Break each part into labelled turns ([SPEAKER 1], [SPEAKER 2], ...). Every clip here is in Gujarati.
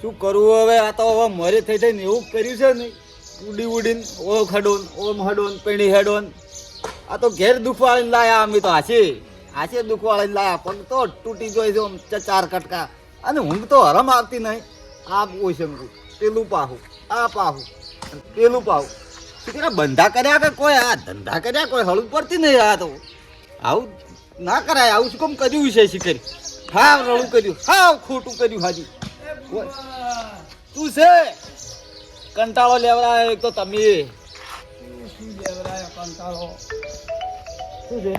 [SPEAKER 1] શું કરવું હવે? આ તો હવે મરે થઈ થઈને એવું કર્યું છે ને, ઉડી ઉડીને ઓ ખડોન ઓમ હડોન પેણી હેડોન. આ તો ઘેર દુખવાળીને લાયા અમે તો હાશે દુખવાળીને લાયા પણ તો તૂટી ગયો છે ચાર કટકા. અને ઊંઘ તો હરમ આવતી નહીં. આ ઓછંગું પેલું પાહું આ પાહું પેલું પાહું બંધા કર્યા કે કોઈ આ ધંધા કર્યા કોઈ હળવું પડતી નહીં. આ તો આવું ના કરાય. આવું શું કેમ કર્યું છે શીખરી? હાવ રળું કર્યું, હાવ ખોટું કર્યું. હાજી તું છે કંટાળો લેવડાયો એક તો તમે.
[SPEAKER 2] શું લેવરાયો કંટાળો?
[SPEAKER 1] શું છે?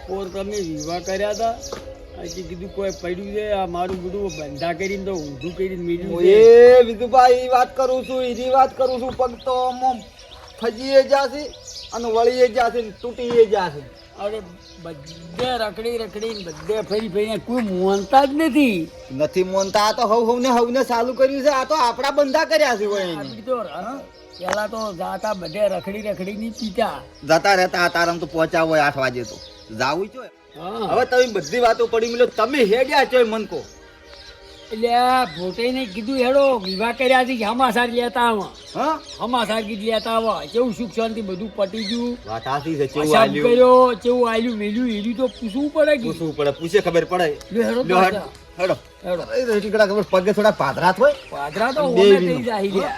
[SPEAKER 2] પોર તમે વિવાહ કર્યા હતા, હજી કીધું કોઈ પડ્યું છે આ મારું બધું બંધા કરીને તો ઊંધું કરીને મેળ્યું છે.
[SPEAKER 1] એ વિધુભાઈ વાત કરું છું, એની વાત કરું છું. પગ તો ફજીએ જાશે અને વળીએ જાશે ને તૂટીએ જાશે.
[SPEAKER 2] અરે બધે રખડી બધે ફરી ફરીને કોઈ મોનતા જ
[SPEAKER 1] નથી મોનતા. આ તો હવને ચાલુ કર્યું છે. આ તો આપણા બંધા કર્યા છે.
[SPEAKER 2] નથી તો પેલા તો જાતા બધે રખડી ની પીતા
[SPEAKER 1] જતા રહેતા તારમ તો પહોંચાવો 8 વાગે તો જાવું છે. હવે તમે બધી વાતો પડી મિલો, તમે હેડ્યા છો મન કો.
[SPEAKER 2] એટલે આ ભોટેને કીધું હેડો વિવાહ કર્યા છે હમાસાર લેતા આવા. હમાસાર કીધું લેતા આવા. કેવું સુખ શાંતિ બધું પટી ગયું.
[SPEAKER 1] વાત સાચી છે.
[SPEAKER 2] કેવું આલ્યું મેલ્યું એવી તો પૂછવું પડે કે
[SPEAKER 1] પૂછે ખબર પડે. હેડો ખબર પગે થોડા પાદરા હોય.
[SPEAKER 2] પાદરા તો ઓમે થઈ જાય.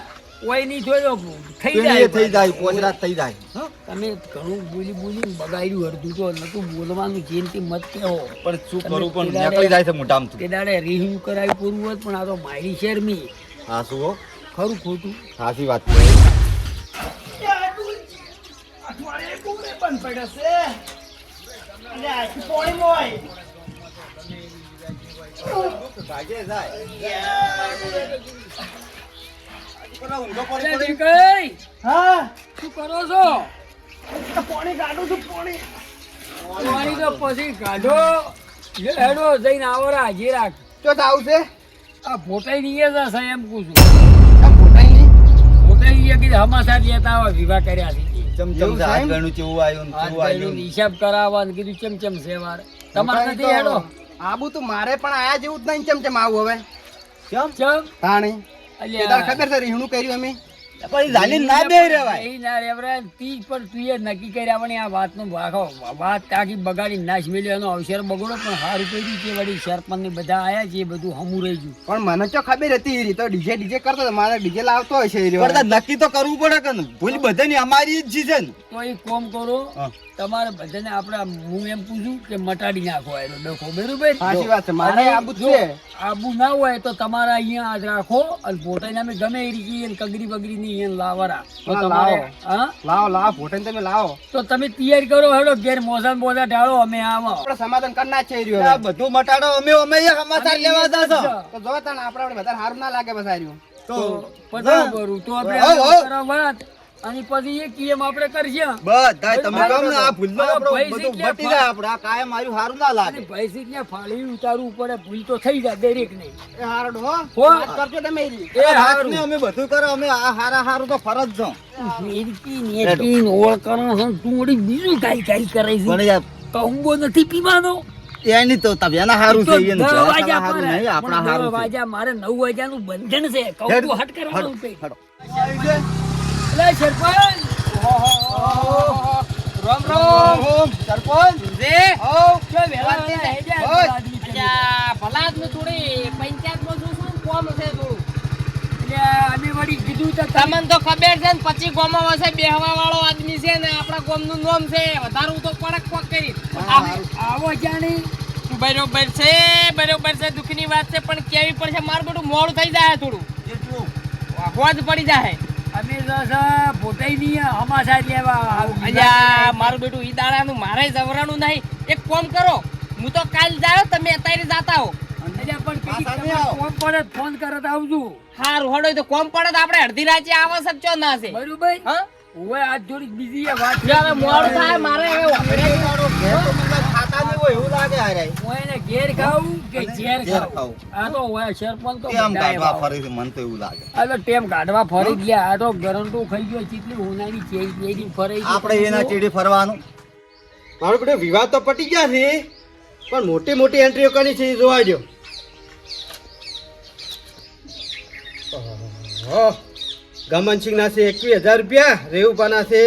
[SPEAKER 2] કોઈ નહીં જોયો થઈ જાય
[SPEAKER 1] પોચરા થઈ જાય.
[SPEAKER 2] તમે ઘણું બોલી બગાડ્યું અડધું તો નતું બોલવાનું જેનથી મત કેવો.
[SPEAKER 1] પણ શું કરું પણ નીકળી જાય છે મોટામાં.
[SPEAKER 2] તે દાડે રીહ્યું કરાવી પૂરું હોત પણ આ તો મારી શેરમી.
[SPEAKER 1] હા શું હો?
[SPEAKER 2] ખરું ખોટું
[SPEAKER 1] સાચી વાત છે.
[SPEAKER 2] શું કરો છો? પાણી કાઢું છું. પાણી તો પછી કાઢો. હેડો જઈને આવરા હાજી રાખ.
[SPEAKER 1] તો આવું છે
[SPEAKER 2] આ ફોટાઈ નહીં જશે એમ પૂછું. ફોટાઈ કે હમાસાર લેતા આવા વિવાહ કર્યા છે. હિસાબ કરાવવા કીધું ચમચમ છે વાર તમારે નથી. હેડો
[SPEAKER 3] આબુ તો મારે પણ આયા જેવું જ નહીં. ચમચમ આવું હવે
[SPEAKER 2] ચમ
[SPEAKER 3] તાણી
[SPEAKER 2] અલ્યા
[SPEAKER 3] ખબર છે રીહણું કર્યું અમે.
[SPEAKER 1] પછી ઝાલી ના બે રહેવાય.
[SPEAKER 2] એ ના રેવરાય તી પણ તું એ નક્કી કર્યા પણ આ વાતનો ભાખો વાત આખી બગાડી નાશ મેલ્યો. એનો અવસર બગડો પણ સારું કર્યું છે. વળી સરપંચ ને બધા આયા છે. એ બધું હમું રહી ગયું.
[SPEAKER 3] પણ મને તો ખબર હતી એ તો ડીજે કરતો હતો. મારે ડીજે લાવતો હોય છે.
[SPEAKER 1] નક્કી તો કરવું પડે કે ભૂલ બધાની અમારી જ છે ને.
[SPEAKER 2] તો એક કોમ કરો, તમારે બધાને આપણે હું એમ પૂછું કે મટાડી નાખો એનો ડખો. બરોબર?
[SPEAKER 3] સાચી વાત છે. મારે આબુ છે.
[SPEAKER 2] આબુ ના હોય તો તમારે અહીંયા આજ રાખો અને પોતાને અમે ગમે એ રીતે કગરી બગરી ની અહીંયા લાવરા.
[SPEAKER 3] લાવો ફોટો તમે લાવો
[SPEAKER 2] તો તમે તૈયારી કરો. હેડો ઘેર મોસમ બોધા ઢાળો. અમે આવો
[SPEAKER 3] આપણે સમાધાન કરના છે.
[SPEAKER 1] બધું મટાડો. અમે સમાચાર લેવા જશો
[SPEAKER 3] તો જો તને આપણે વધારે સારું ના લાગે બસાર્યું
[SPEAKER 2] તો બરાબર. તો આપણે વાત અને પછી એ કેમ આપણે કરશે
[SPEAKER 1] બધા તમે કહો ને આ ભૂલ બધું બટી જાય. આપણે આ કાયમ મારું સારું ના લાગે.
[SPEAKER 2] પૈસા ને ફાળી ઉતારવું પડે. ભૂલ તો થઈ જાય દરેક ને.
[SPEAKER 3] એ હારડ હો કરજો તમે
[SPEAKER 1] એ હારું ને અમે બધું કરો. અમે આ હારું તો ફરજ છો.
[SPEAKER 2] બીજું કાઈ કરે છે. કહુંબો નથી પીવાનો.
[SPEAKER 1] એની તો તબિયાના હારું છે.
[SPEAKER 2] આપણા હારું વાજા મારે 9 વાગ્યાનું બંધન છે. કહુંબો હટ કરવાનું છે. લે સરપંચ
[SPEAKER 3] રામ રામ સરપંચ
[SPEAKER 2] રે ઓ કે વેલા ભલા આદમી થોડી પંચાયતમાં શું કોમ છે થોડું. એટલે અમે વળી કીધું તો તમને તો ખબર છે ને. પછી ગામમાં વસે બેહવા વાળો આદમી છે ને. આપણા ગામનું નામ છે. વધારું તો કડક કોક કરી આવો જાણી. બરોબર છે દુઃખની વાત છે પણ કેવી પડશે. મારું બધું મોડું થઈ જાય થોડું. હોજ પડી જાય. અમે પોતાઈ નહીં હમાસાર લેવા. મારું બેટું ઈ દાડાનું મારે જવરાનું નહીં. એક કોમ કરો, હું તો કાલ જાયો તમે અત્યારે જાતા હો. કોમ પડે ફોન કરત આવજો. હારું હડો તો કોમ પડે તો આપણે અડધી રાતે આવા સચ્ચો ના છે. બરોબર? હા ઓય આજ થોડી બીજી વાત છે. હવે મોડું થાય મારે હવે
[SPEAKER 1] ખાતા નહીં હોય એવું લાગે. હારે
[SPEAKER 2] ઓયને ઘેર ખાવું કે ઝેર ખાવું? આ તો ઓય સરપંચ તો
[SPEAKER 1] કેમ કાઢવા ફરી છે મન તો એવું લાગે.
[SPEAKER 2] આ તો ટેમ કાઢવા ફરી ગયા. આ તો ગરંટુ ખાઈ ગયો. ચીટલી હોનાની ચેડી ફરી.
[SPEAKER 1] આપણે એના ચેડી ફરવાનું.
[SPEAKER 3] મારું બેટું વિવાદ તો પટી ગયા છે. પણ મોટી મોટી એન્ટ્રીઓ કરી છે એ જોવા દો. ગમનસિંહના છે 21,000 રૂપિયા, રેવુપાના છે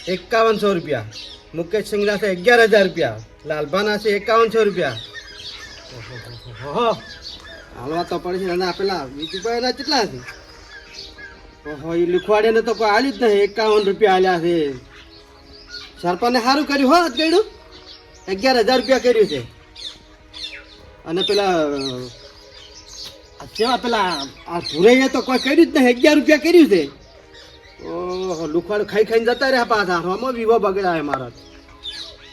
[SPEAKER 3] 5100 રૂપિયા, મુકેશસિંહના છે 11,000 રૂપિયા, લાલભાના છે 5100 રૂપિયા. હાલવા તો પડે છે. અને આ પેલા બીજુભાઈના કેટલા છે? ઓહો, એ લુખવાડે તો કોઈ હાલી જ નહીં. 51 રૂપિયા હાલ્યા છે. સરપંચને સારું કર્યું હો ગયડું, 11,000 રૂપિયા કર્યું છે. અને પેલા કેવા પેલા આ ભૂરાઈએ તો કોઈ કર્યું જ નહીં, 11 રૂપિયા કર્યું છે. ઓહો, લુખવાડું ખાઈ ખાઈને જતા રહ્યા પાછા. આમાં વિવો બગડાય મારા.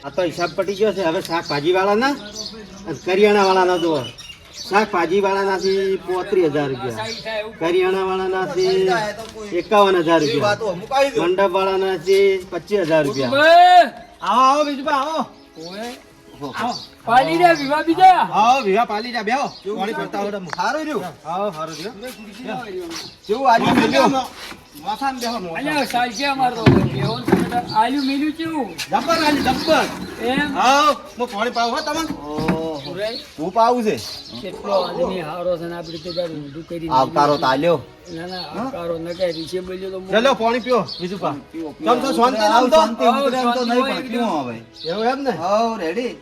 [SPEAKER 3] આ તો હિસાબ પટી ગયો છે. હવે શાકભાજી વાળાના અને કરિયાણા વાળાના જુઓ. શાકભાજી વાળાના છે 35,000 રૂપિયા, કરિયાણા વાળાના છે 51,000 રૂપિયા, મંડપ વાળાના છે 25,000 રૂપિયા. આવો આવો બીજુભાઈ આવો.
[SPEAKER 2] પાલી રે વિવાહ બીજા.
[SPEAKER 3] આવો વિવાહ પાલી જા બેહો. પાણી ભરતા હોય તો સારું રહ્યું. આવો સારું રહ્યું. કેવું આજે મળ્યો? મોસાન બેહો મોસાન.
[SPEAKER 2] અલ્યા સાલકે અમારો કેવન તમે આલ્યું મેલ્યું કેવું?
[SPEAKER 3] જબ્બર આલી જબ્બર.
[SPEAKER 2] એમ
[SPEAKER 3] આવો હું પાણી પાવ હો તમને. ઓહો હું પાવું છે.
[SPEAKER 2] કેટલો આદમી હારો છે ને આપણે તે દાડું ઊંધું કરી
[SPEAKER 1] આવકારો તાલ્યો.
[SPEAKER 2] ના ના આવકારો ન કહે રીશે બોલ્યો તો
[SPEAKER 3] ચલો પાણી પીઓ બીજું પા. તમ તો શાંતિ નામ તો
[SPEAKER 1] શાંતિ ઉતરે એમ તો નહીં પણ પીવું હવે.
[SPEAKER 3] એવું એમ ને.
[SPEAKER 1] હવ રેડી.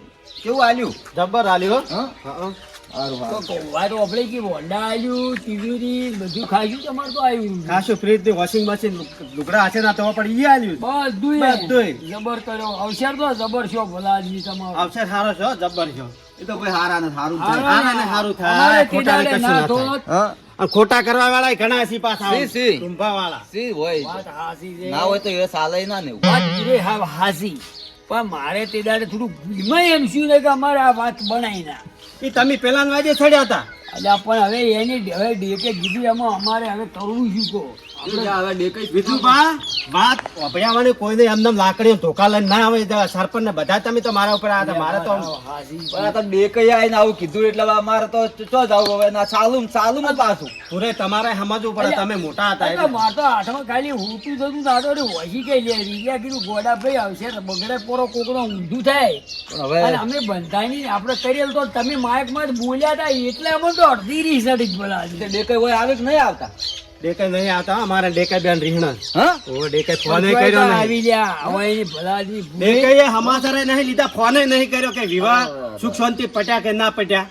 [SPEAKER 1] કેવું આલ્યું?
[SPEAKER 3] જબ્બર આલી હો.
[SPEAKER 1] હા
[SPEAKER 3] હા
[SPEAKER 1] સારું
[SPEAKER 2] તો
[SPEAKER 1] સારું.
[SPEAKER 2] વારો આપણે કે વોંડા આલ્યું ટીવી બધું ખાયું તમારે તો આવ્યું
[SPEAKER 3] ખાસું ફ્રીજ ની વોશિંગ મશીન લુગડા હશે ના તો પણ ઈ આલ્યું.
[SPEAKER 2] બધું જબર કર્યો અવસર તો જબર છો ભલા આદમી તમારો
[SPEAKER 3] અવસર સારો છો જબ્બર છો.
[SPEAKER 1] એ તો કોઈ હારા ને સારું
[SPEAKER 3] હારા ને સારું થાય.
[SPEAKER 2] અમારે
[SPEAKER 3] ખોટા
[SPEAKER 2] તે
[SPEAKER 3] કશું
[SPEAKER 2] દાડે
[SPEAKER 3] ના
[SPEAKER 2] ના
[SPEAKER 3] થાય.
[SPEAKER 2] થોત.
[SPEAKER 1] હા
[SPEAKER 3] અને ખોટા કરવા વાળા ઘણા છે પાછા.
[SPEAKER 1] C, C.
[SPEAKER 3] ટુંભા વાળા.
[SPEAKER 1] સી હોય
[SPEAKER 2] વાત હાસી છે.
[SPEAKER 1] ના હોય તો એ સાલે ના ને
[SPEAKER 2] વાત રે હા હાસી પણ મારે તે દાડે થોડું ભૂલમાં એમ શું ને કે અમારે આ વાત બનાવી ના
[SPEAKER 3] ઈ તમે પેલા વાજે ચડ્યા હતા.
[SPEAKER 2] એટલે પણ હવે એની હવે ડેકે કીધું એમાં અમારે હવે કરવું શું કહો
[SPEAKER 1] હવે ડેકઈ
[SPEAKER 3] બીજું બા વાત અભયાવાળી કોઈને એમને લાકડીઓ ધોકા લઈને ના આવે. સરપંચ ને બધા તમે તો મારા ઉપર આવ્યા હતા. મારે તો
[SPEAKER 2] હાસી
[SPEAKER 1] પણ આ તો ડેકઈ આવીને આવું કીધું એટલે હવે અમારે તો ચો જાવું હવે ના ચાલુ માં પાછું.
[SPEAKER 3] પૂરે તમારે સમજવું પડે. તમે મોટા હતા
[SPEAKER 2] એટલે
[SPEAKER 3] એટલે.
[SPEAKER 2] મારે તો હાથમાં ખાલી ઊંટું થતું દાદો વસી કઈ લે રીયા કીધું ગોડા ભાઈ આવશે તો બગડે પોરો કોકનો ઊંધું થાય
[SPEAKER 1] હવે
[SPEAKER 2] અને અમે બંધાઈ આપણે કરેલ તો તમે માઇકમાં જ બોલ્યા હતા એટલે અમે તો અડધી રીસડી જ બોલા
[SPEAKER 1] ડેકઈ હોય આવે કે નહીં આવતા?
[SPEAKER 3] ડેકાઈ નહીં આવતા. અમારે ડેકાઈ બેન રીહણા.
[SPEAKER 1] હા
[SPEAKER 3] ઓ ડેકાઈ ફોને કર્યો નહીં.
[SPEAKER 2] આવી ગયા હવે એની ભલા આદમી
[SPEAKER 3] ડેકાઈએ સમાચારે નહીં લીધા. ફોને નહીં કર્યો કે વિવાહ સુખ શાંતિ પટ્યા કે ના પટ્યા.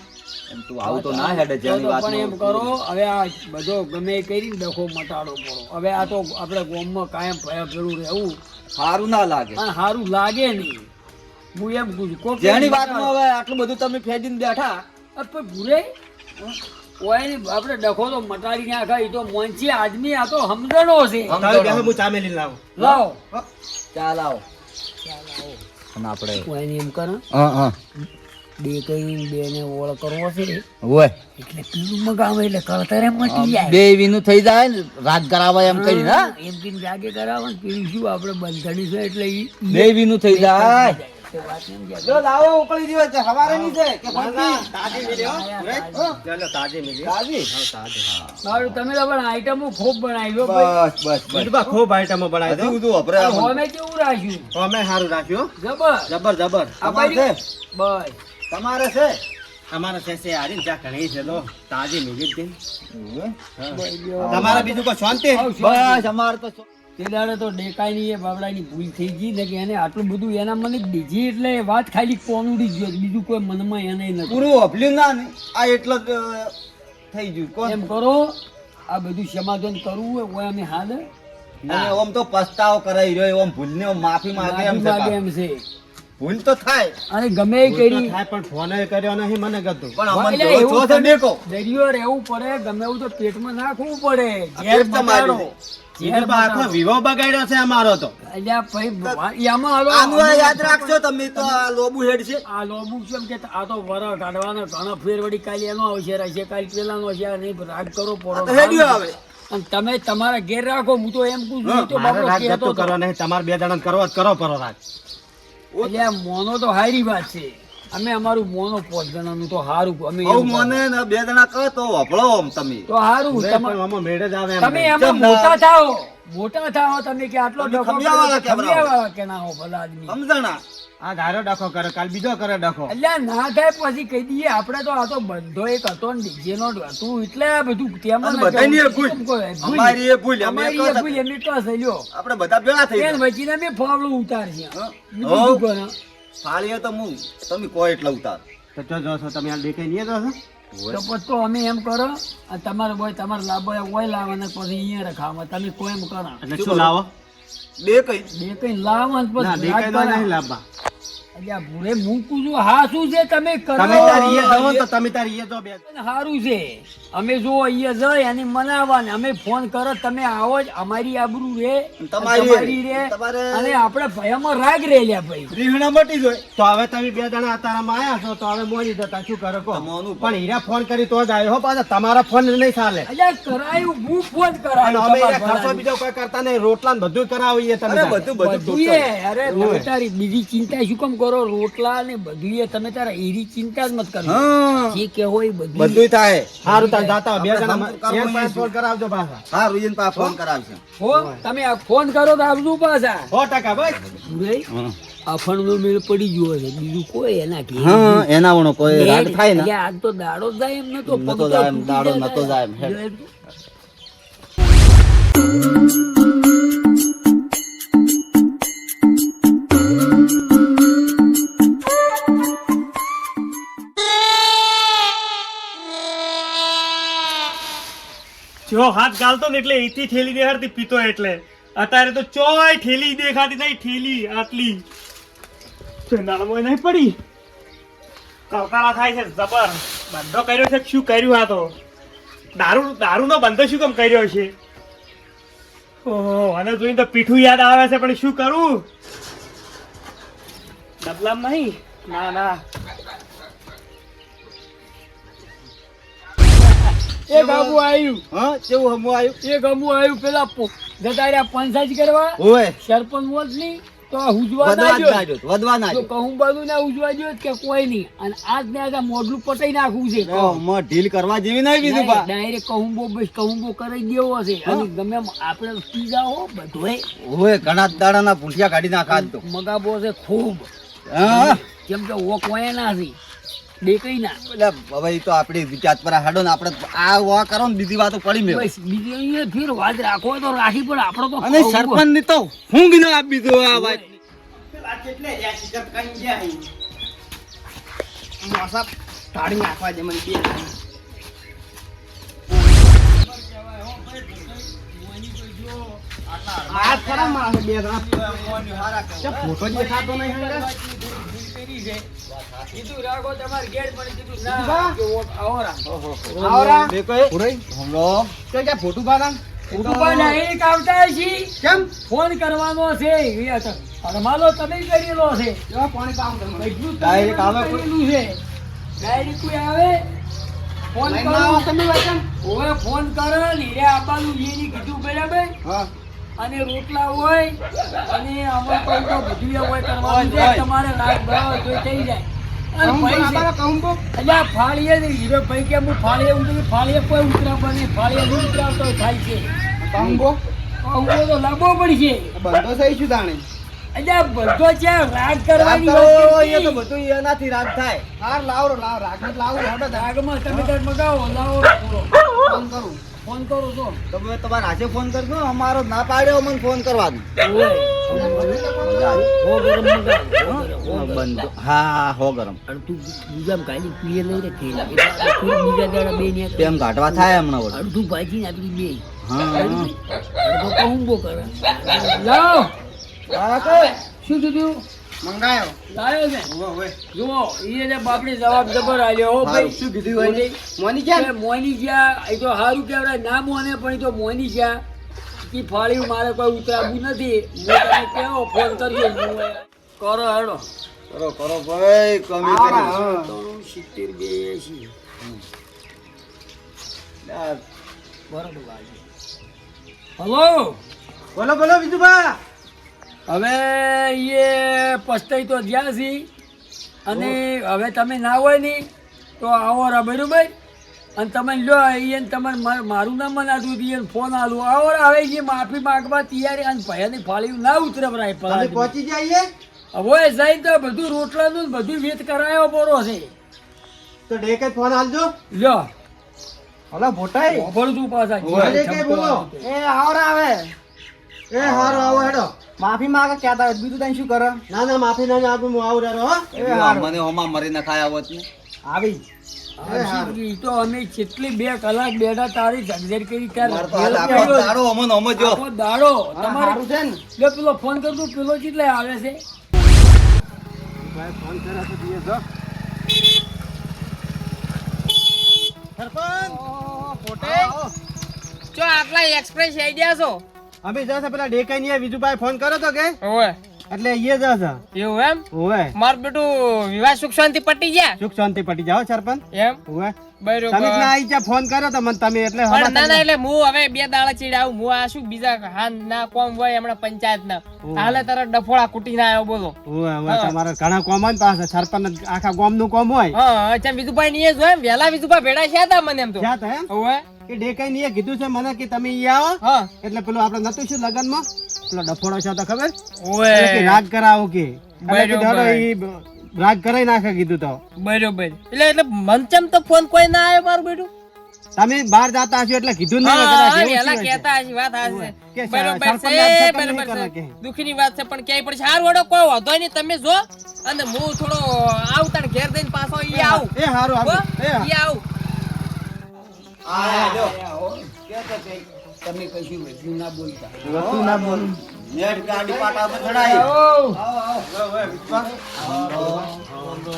[SPEAKER 1] એમ તું આવું તો ના હેડે જેની વાત
[SPEAKER 2] પણ એમ કરો હવે આ બધો ગમે એ કરીને ડખો મટાડો પડો હવે આ તો આપણે ગામમાં કાયમ ભયા પેલું રહેવું
[SPEAKER 1] સારું ના લાગે.
[SPEAKER 2] અને સારું લાગે નહીં હું એમ કહું છું કોક
[SPEAKER 1] જેની વાતમાં હવે આટલું બધું તમે ફેદીને બેઠા
[SPEAKER 2] પણ ભૂરે ઓય આપણે ડખો તો મટાડી નાખા એ તો મોંચી આદમી આ તો સમજણો છે
[SPEAKER 3] તારે બેહો, હું ચા મેલી લાવું.
[SPEAKER 2] લાવો
[SPEAKER 1] ચાલ આવો. અને આપણે
[SPEAKER 2] ઓય એમ કરો
[SPEAKER 1] હા હા
[SPEAKER 2] બે કઈ બે ને ઓળ કરવો છે
[SPEAKER 1] હોય
[SPEAKER 2] એટલે પીલું મગાવે એટલે કળતરે મટી જાય
[SPEAKER 1] બે વીનું થઈ જાય ને રાત કરાવાય એમ કરી હા
[SPEAKER 2] એમ કીને જાગે કરાવે ને પેલું શું આપણે બંધણી છે એટલે
[SPEAKER 1] બે વીનું થઈ જાય.
[SPEAKER 2] તે વાત એમ છે.
[SPEAKER 1] જો લાવો ઉકળી દીધો છે હવારે ની છે કે
[SPEAKER 3] ના, ના, તાજી મેલી હો. ચાલો, તાજી મેલી.
[SPEAKER 1] તાજી?
[SPEAKER 3] હા, તાજી.
[SPEAKER 2] સારું તમે તો પણ આઈટમો ખૂબ બનાવી હો ભાઈ
[SPEAKER 1] બસ બસ બસ
[SPEAKER 3] બીજું ખૂબ આઈટમો બનાવી દો.
[SPEAKER 1] હજી બધું વપરાય આમ.
[SPEAKER 2] હોમે કેવું રાખ્યું
[SPEAKER 3] અમે સારું રાખ્યું.
[SPEAKER 2] જબર
[SPEAKER 3] જબર જબર.
[SPEAKER 2] આ
[SPEAKER 1] તમારે
[SPEAKER 2] બાજુ
[SPEAKER 1] છે?
[SPEAKER 2] બસ
[SPEAKER 1] તમારે છે
[SPEAKER 3] અમારે છે હારી ચા ઘણી છે તો તાજી મેલી જ દે.
[SPEAKER 2] બસ લ્યો.
[SPEAKER 3] તમારે બીજું કોઈ શાંતિ?
[SPEAKER 2] આવ શાંતિ.
[SPEAKER 1] બસ અમારે તો
[SPEAKER 2] તે દાડે તો ડેકાઈની એ બાબડાની ભૂલ થઈ ગઈ ને કે એને આટલું બધું એના મને દીધી એટલે એ વાત ખાલી કોનુડી ગયો બીજું કોઈ મનમાં એને નથી
[SPEAKER 1] પૂરું અભલ્યું ના ને આ એટલો જ થઈ ગયું કોણ
[SPEAKER 2] એમ કરો આ બધું સમાધાન કરવું હોય ઓય અમે હાલ
[SPEAKER 1] અને ઓમ તો પસ્તાવો કરાઈ રહ્યો ઓમ ભૂલને ઓમ માફી માંગે એમ છે
[SPEAKER 2] માગે
[SPEAKER 1] પાછો.
[SPEAKER 2] એમ છે
[SPEAKER 1] ભૂલ તો થાય
[SPEAKER 2] અને ગમે એ
[SPEAKER 3] ભૂલ તો
[SPEAKER 2] કરી
[SPEAKER 3] થાય પણ ફોને કર્યો નહીં મને ગતું.
[SPEAKER 1] પણ અમને
[SPEAKER 2] એટલે
[SPEAKER 1] જેવો
[SPEAKER 2] એવું
[SPEAKER 1] છો છે દેખો
[SPEAKER 2] દરિયો રહેવું પડે ગમે એવું તો પેટમાં નાખવું પડે
[SPEAKER 1] આ
[SPEAKER 2] ઝેર
[SPEAKER 1] પેટ તમારી
[SPEAKER 2] બગાડો. ઝેર
[SPEAKER 3] બીજું બા આખો
[SPEAKER 2] બગાડો.
[SPEAKER 3] વિવો બગાડ્યો છે અમારો તો.
[SPEAKER 2] અલ્યા ભાઈ આમાં હાલો
[SPEAKER 1] આનું આ યાદ રાખજો તમે તો આ લોબુ હેડ છે
[SPEAKER 2] આ લોબુ છે કે આ તો વર કાઢવાનો ઘણો ફેર વળી કાલે એનો અવસર હશે કાલે પેલાનો છે આ નહીં રાગ કરો
[SPEAKER 1] આ
[SPEAKER 2] પડો
[SPEAKER 1] તો હેડ્યો આવે
[SPEAKER 2] અને તમે તમારા ઘેર રાખો હું તો એમ કહું છું ઈ તો
[SPEAKER 3] મારે
[SPEAKER 2] બાપડો
[SPEAKER 3] રાત
[SPEAKER 2] કહેતો
[SPEAKER 3] જતો
[SPEAKER 2] હતો.
[SPEAKER 3] કરો નહીં. તમારે બે જણા કરો જ કરો પરો રાત.
[SPEAKER 2] એટલે આ મોનો તો હારી વાત છે અમે અમારું મોનો 5 જણાનું તો હારું અમે
[SPEAKER 1] બહુ
[SPEAKER 2] એમ
[SPEAKER 1] મને ને બે જણા કહો તો વપળો આમ તમે
[SPEAKER 2] તો હારું
[SPEAKER 3] નહીં,
[SPEAKER 2] તમે
[SPEAKER 3] પણ આમાં મેળે જ આવે એમ
[SPEAKER 2] તમે
[SPEAKER 3] નહીં.
[SPEAKER 2] એમાં
[SPEAKER 1] કેમ ના?
[SPEAKER 2] મોટા થાઓ તમે કે આટલો
[SPEAKER 1] તમે
[SPEAKER 2] ડખો
[SPEAKER 1] ખમિયાવાળા
[SPEAKER 2] કર્યો,
[SPEAKER 1] કેમ ના હો?
[SPEAKER 2] ખમિયાવાળા કે ના હો ભલા આદમી
[SPEAKER 1] સમજણા
[SPEAKER 3] આ ધારો ડખો કરે કાલ બીજો કરે ડખો
[SPEAKER 4] અલ્યા ના થાય પછી કહી દઈએ આપણે તો આ તો બંધો એક હતો ને ડીજે નો હતું એટલે આ બધું તેમાં
[SPEAKER 1] અને બધાની એ ભૂલ. અમારી એ ભૂલ, અમે
[SPEAKER 4] અમારી
[SPEAKER 1] કહો
[SPEAKER 4] એ
[SPEAKER 1] તો-
[SPEAKER 4] ભૂલ એમની તો સહ્યો
[SPEAKER 1] આપણે બધા ભેળા થઈ
[SPEAKER 4] એન
[SPEAKER 1] ગયા.
[SPEAKER 4] વચીને મેં ફાવડું ઉતારશે
[SPEAKER 1] હા.
[SPEAKER 4] બીજું
[SPEAKER 1] હો.
[SPEAKER 4] શું કરે?
[SPEAKER 1] ફાળીએ તો હું તમે કહો એટલે ઉતાર.
[SPEAKER 3] તો જો છો તમે આ દેખાઈ નહીં જો છો
[SPEAKER 4] તો પછી તો અમે એમ કરો આ તમારો બોય તમારે લાભો હોય લાવવાના પછી અહીંયા રખાવા તમે કોઈ એમ કરો
[SPEAKER 3] એટલે શું લાવો
[SPEAKER 1] બે કઈ
[SPEAKER 4] બે કઈ લાવવાનું
[SPEAKER 3] ના
[SPEAKER 4] પછી
[SPEAKER 3] દેખાઈ
[SPEAKER 4] રાત
[SPEAKER 3] નહીં
[SPEAKER 4] કરો.
[SPEAKER 3] લાવવા
[SPEAKER 4] અલ્યા ભૂરે મૂકું છું હા શું છે તમે કરો
[SPEAKER 3] તમે તારી એ જાઓ ને તો તમે તારી એ જો બે
[SPEAKER 4] સારું છે અમે જો અહીંયા જઈ અને મનાવવાને અમે ફોન કરો તમે આવો જ અમારી આબરૂ રે
[SPEAKER 1] તમારી
[SPEAKER 4] રે
[SPEAKER 1] તમારે-
[SPEAKER 4] અને આપણે ભયમાં રાગ રે લ્યા ભાઈ
[SPEAKER 1] રીહણા મટી જોય.
[SPEAKER 3] તો હવે તમે બે જણા અતારામાં આયા છો તો હવે મોની જતા શું કરો કહો
[SPEAKER 1] તમારું
[SPEAKER 3] પણ હીરા ફોન કરી તો જ આવ્યો હો પાછા તમારા ફોન નહીં ચાલે
[SPEAKER 4] અલ્યા કરાયું હું ફોન
[SPEAKER 3] અને
[SPEAKER 4] કરાયું
[SPEAKER 3] અમે
[SPEAKER 4] તમારા
[SPEAKER 3] હીરા ખર્ચો
[SPEAKER 4] ભલાનું.
[SPEAKER 3] બીજો કોઈ કરતા નહીં રોટલા ને બધું કરાવીએ તમે
[SPEAKER 1] અરે
[SPEAKER 3] તાર.
[SPEAKER 1] બધું બધું
[SPEAKER 4] બધું એ, અરે તમે
[SPEAKER 3] ઓય.
[SPEAKER 4] તારી બીજી ચિંતા શું કેમ કરો રોટલા ને બધું એ તમે તારા એરી ચિંતા જ મત કરો
[SPEAKER 1] હા
[SPEAKER 4] જે કે હોય બધું
[SPEAKER 1] બધું થાય.
[SPEAKER 3] સારું તાર જાતા હોય. બે
[SPEAKER 1] આપણે
[SPEAKER 3] જણા
[SPEAKER 1] સંપર્ક કરવો
[SPEAKER 3] એક પાંચ
[SPEAKER 1] છે.
[SPEAKER 3] ફોન કરાવજો પાછા
[SPEAKER 1] હા રૂયન પા ફોન કરાવશે.
[SPEAKER 4] હો તમે આ ફોન કરો તો આવજો પાછા
[SPEAKER 3] 100% બસ
[SPEAKER 4] ભૂરે, આફણનો મેળ પડી ગયો છે બીજું કોઈ એના ઘેર
[SPEAKER 1] હા એના વણો કોઈ રાગ થાય ને
[SPEAKER 4] એટલે આજ તો દાડો જ જાય એમ નતો
[SPEAKER 1] નતો
[SPEAKER 4] પગ તો
[SPEAKER 1] જાય એમ,
[SPEAKER 4] તૂટી
[SPEAKER 1] દાડો
[SPEAKER 4] જાય.
[SPEAKER 1] નતો જાય એમ, હેડ.
[SPEAKER 5] જો હાથ ગાલતો ને એટલે એથી ઠેલી દેખાડતી પીતો એટલે અત્યારે તો ચોય ઠેલી દેખાતી નહીં ઠેલી આટલી ચંદાળમાં નહીં પડી કળકાળા થાય છે જબર બંધો કર્યો છે કે શું કર્યું આ તો દારૂનો બંધો શું કેમ કર્યો છે ઓહો અને જોઈને તો પીઠું યાદ આવે છે પણ શું કરું ડબલામ નહીં ના ના
[SPEAKER 4] એ બાબુ આવ્યું
[SPEAKER 1] હા કેવું હમું આવ્યું
[SPEAKER 4] એ ગમું આવ્યું પેલા જતા રહ્યા પંચાયત કરવા
[SPEAKER 1] ઓય
[SPEAKER 4] સરપંચ વોટ ની તો ઉજવા
[SPEAKER 1] વધવા
[SPEAKER 4] ના
[SPEAKER 1] જ
[SPEAKER 4] જો
[SPEAKER 1] ના જોત, વધવા ના
[SPEAKER 4] જો
[SPEAKER 1] જોત.
[SPEAKER 4] કહું બધું ના ઉજવા જો કે કોઈ નહીં અને આજ ને આજ આ મોઢલું પટાઈ નાખવું છે
[SPEAKER 1] માં ઢીલ કરવા જેવી નહીં બીજું પા.
[SPEAKER 4] ડાયરેક્ટ કહુંબો બસ કહુંબો કરી દેવો હશે અને ગમે એમ આપણે પીઝા હો બધોય
[SPEAKER 1] ઓય ઘણા દાડાના ભૂંઠિયા કાઢી નાખા આજ તો.
[SPEAKER 4] મગાબો છે ખૂબ
[SPEAKER 1] હા
[SPEAKER 4] કેમ કે ઓ કોઈ ના છે દેખાઈ ના
[SPEAKER 1] એટલે હવે ઈ તો આપણી વિચાર પર હાડો ને આપણે આ વા કરો ને બીજી વાતો પડી મેં
[SPEAKER 4] બસ બીજી અહીંયા ફેર વાત રાખો તો રાખી પણ આપણો તો
[SPEAKER 1] અને સરપંચ ની તો હું બી ના આપી દઉં આ વાત.
[SPEAKER 3] આ ખરા માણસ બે જણા ફોટો દેખાતો નહીં હંગાત.
[SPEAKER 4] કીધું રાખો તમારે ઘેર પણ કીધું ના કે ઓ આવો રાખો
[SPEAKER 3] આવરા
[SPEAKER 1] બે કઈ?
[SPEAKER 3] પુરાઈ
[SPEAKER 1] હમણો.
[SPEAKER 3] તો ક્યાં ફોટો પાડા
[SPEAKER 4] ઉડુબા નહીં આવતા છે
[SPEAKER 3] કેમ
[SPEAKER 4] ફોન કરવાનો છે એ તો રમાલો તમે કરેલો છે
[SPEAKER 3] જો પાણી પાવ તમે
[SPEAKER 4] એટલું જ
[SPEAKER 1] Direct
[SPEAKER 4] તમે
[SPEAKER 1] આવે કોઈ?
[SPEAKER 4] કરેલું છે ડાયરેક્ટ કોઈ આવે ફોન
[SPEAKER 3] લઈને આવો
[SPEAKER 4] કરો
[SPEAKER 3] તમે વચન
[SPEAKER 4] ઓવે ફોન કરો ને રે આબાનું એની કીધું બરાબર
[SPEAKER 3] હા
[SPEAKER 4] અને રોટલા હોય અને આમાં કોઈ તો બધું હોય કરવાનું છે
[SPEAKER 1] હોય.
[SPEAKER 4] તમારે રાત બરાબર જોઈ થઈ જાય અને
[SPEAKER 3] કહું
[SPEAKER 4] ભાઈ છે.
[SPEAKER 3] કહું
[SPEAKER 4] અલ્યા ફાળીએ ને હીરો ભાઈ કે હું ફાળીએ ઉતરી ફાળીએ કોઈ ઉતરાવવા નહીં ફાળીએ નહીં ઉતરાવતો થાય છે
[SPEAKER 3] કહું
[SPEAKER 4] કહું તો લાવવો પડશે
[SPEAKER 3] બંધો થઈ શું જાણે
[SPEAKER 4] અલ્યા બધો છે રાત
[SPEAKER 1] રાગ
[SPEAKER 4] કરવાની
[SPEAKER 1] કરો,
[SPEAKER 4] વાત
[SPEAKER 1] એ તો
[SPEAKER 4] નથી.
[SPEAKER 1] બધું એનાથી રાગ થાય.
[SPEAKER 3] હાર લાવો રાખત લાવો હેડો
[SPEAKER 4] રાગમાં તમે તાર મગાવો લાવો થોડો.
[SPEAKER 3] ફોન કરું
[SPEAKER 4] ફોન કરો છો
[SPEAKER 1] તમે તમારા હાથે ફોન કરજો અમારો ના પાડ્યો મને ફોન કરવાનો.
[SPEAKER 4] હો ગરમ મગાવો હો ગરમ.
[SPEAKER 1] બંધ. હા હો ગરમ.
[SPEAKER 4] અને તું બીજામાં કાલી પીએ લઈ રે ખેલા એટલે આપણે ફેર બીજા દાડા બે ને
[SPEAKER 1] તેમ ઘાટવા થાય હમણાં વળી.
[SPEAKER 4] અડધું ભાજી ને આપણી બે
[SPEAKER 1] હા
[SPEAKER 4] અડધો કહુંબો કરે લાવ
[SPEAKER 1] હા કઈ?
[SPEAKER 4] શું કીધું
[SPEAKER 3] મંગાયો
[SPEAKER 4] લાયો છે
[SPEAKER 3] ઓવે
[SPEAKER 4] જુઓ એને બાપડી જવાબ જબર આલ્યો હો ભાઈ
[SPEAKER 3] શું કીધું હોય ને? મોની
[SPEAKER 4] કે
[SPEAKER 3] ક્યાં
[SPEAKER 4] મોની જ્યાં એ તો સારું કહેવાય ના મોને પણ એ તો મોની જ્યાં કે ફાળ્યું મારે કોઈ ઉતરાવું નથી હું તમે કેવો ફોન કરજો હું કરો હેડો
[SPEAKER 1] કરો કરો ભાઈ કમી કરી.
[SPEAKER 4] 70
[SPEAKER 1] યાર,
[SPEAKER 4] બરોબર હલો
[SPEAKER 3] બોલો બોલો બીજું બા
[SPEAKER 4] હવે એ પસ્તાઈ તો જ્યાં છી અને હવે તમે ના હોય ને તો આવો રા બરોબર અને તમે લો એને તમારે મારું નામ મનાતું એને ફોન આલું આવો રા હવે જે માફી માંગવા તૈયારી અને ભયાની ફાળ્યું ના ઉતરે
[SPEAKER 3] તમે પહોંચી જઈએ
[SPEAKER 4] હવે જઈને તો બધું રોટલાનું ને બધું વેત કરાયો પોરો છે.
[SPEAKER 3] તો ડેકે ફોન આલજો.
[SPEAKER 4] લ્યો
[SPEAKER 3] હલો ભોટાઈ.
[SPEAKER 4] ખબર તું પાછા
[SPEAKER 3] ઓય. ડેકે બોલો.
[SPEAKER 2] એ આવરા આવે
[SPEAKER 3] એ હારો આવો હેડો.
[SPEAKER 2] માફી માંગે કહેતા હોય બીજું તને શું કરે
[SPEAKER 3] ના ના માફી ના આપું હું આવું રેરો હો.
[SPEAKER 1] મને હોમાં મરી ના ખાયા હોત ને
[SPEAKER 2] આવી
[SPEAKER 4] ઈ તો અમે કેટલી 2 કલાક બેઠા તારી ઝગઝગ કરી કર
[SPEAKER 1] મારે તો આજ આખો દાડો અમન અમ જો
[SPEAKER 4] આખો દાડો તમારે
[SPEAKER 2] સારું છે ને
[SPEAKER 4] લે પેલો ફોન કર દઉં પેલો કેટલે આવે છે
[SPEAKER 3] ભાઈ ફોન કર્યા તો દીએ જો. સરપંચ
[SPEAKER 2] જો આટલા એક્સપ્રેસ આઈડિયા છો
[SPEAKER 3] અમે જશે પેલા ડેકાઈ ની વિજુભાઈ ફોન કર્યો તો કે
[SPEAKER 2] ઓય
[SPEAKER 3] એટલે એ જશે.
[SPEAKER 2] એવું એમ
[SPEAKER 3] ઓવે
[SPEAKER 2] માર બેટું વિવાહ સુખ શાંતિ પટી ગયા
[SPEAKER 3] સુખ શાંતિ પટી જાઓ સરપંચ.
[SPEAKER 2] એમ
[SPEAKER 3] ઓવે
[SPEAKER 2] બરોબર
[SPEAKER 3] તમે ના આઈ જા ફોન કર્યો તો મને તમે એટલે
[SPEAKER 2] પણ ના ના એટલે હું હવે 2 દાડા ચીડાવું હું આ શું બીજા હાન ના કોમ હોય હમણાં પંચાયત ના હાલે તારા ડફોળા કુટી ના આવ્યો બોલો
[SPEAKER 3] ઓવે હવે તમારા ઘણા કોમ હોય ને પાસે સરપંચ આખા ગામ નું કોમ હોય.
[SPEAKER 2] હા અચ્છા વિજુભાઈ ની એ જ હોય એમ વહેલા વિજુભાઈ ભેડા છે તા મને એમ તો
[SPEAKER 3] જ્યાં તો એમ
[SPEAKER 2] ઓય
[SPEAKER 3] કે ડેકાઈ ની કીધું છે મને કે તમે ઈ આવો
[SPEAKER 2] હા
[SPEAKER 3] એટલે પેલું આપણે નતું શું લગન માં પેલો ડફોડો છે તો ખબર
[SPEAKER 2] ઓય
[SPEAKER 3] એટલે કે રાગ કરાવો કે એટલે કે
[SPEAKER 2] બરોબર.
[SPEAKER 3] દાડો ઈ રાગ કરાઈ નાખે કીધું તો
[SPEAKER 2] બરોબર એટલે મનચમ તો ફોન કોઈ ના આવ્યો મારું બેટું
[SPEAKER 3] તમે બહાર જાતા હશો એટલે કીધું નહીં
[SPEAKER 2] હા,
[SPEAKER 3] કદાચ
[SPEAKER 2] હા,
[SPEAKER 3] એવું
[SPEAKER 2] વહેલા
[SPEAKER 3] શું હશે?
[SPEAKER 2] કહેતા હશે, વાત હાચી છે.
[SPEAKER 3] કે
[SPEAKER 2] બરોબર
[SPEAKER 3] સરપંચ
[SPEAKER 2] છે,
[SPEAKER 3] ના છકન નહીં
[SPEAKER 2] બરોબર
[SPEAKER 3] કરે
[SPEAKER 2] છે.
[SPEAKER 3] કે.
[SPEAKER 2] દુઃખની વાત છે પણ ક્યાંય પણ સારું વડો કોઈ વાંધો નહીં તમે જો અને હું થોડો આવું તાણ ઘેર જઈને પાછો ઈ આવું
[SPEAKER 3] એ હારું
[SPEAKER 2] હો?
[SPEAKER 3] હારું એ
[SPEAKER 2] ઈ આવું
[SPEAKER 1] આ જો
[SPEAKER 4] તમે કશું વધુ ના બોલતા
[SPEAKER 3] વસ્તુ ના બોલ
[SPEAKER 1] નેટ ગાડી પાટા પર ચડાઈ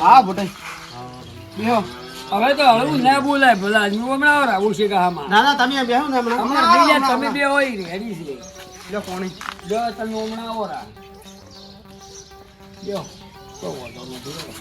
[SPEAKER 3] હા બોટાઈ
[SPEAKER 4] લ્યો હવે તો હળવું ના બોલાય ભલા હું હમણાં આવું છે ગામમાં
[SPEAKER 3] ના ના તમે બેહો ને હમણાં
[SPEAKER 4] હમણાં થઈ જાય તમે બે હોય રેડી છે
[SPEAKER 3] લ્યો કોણી
[SPEAKER 4] જો તમે હમણાં આવો રા લ્યો તો વાંધો નથી.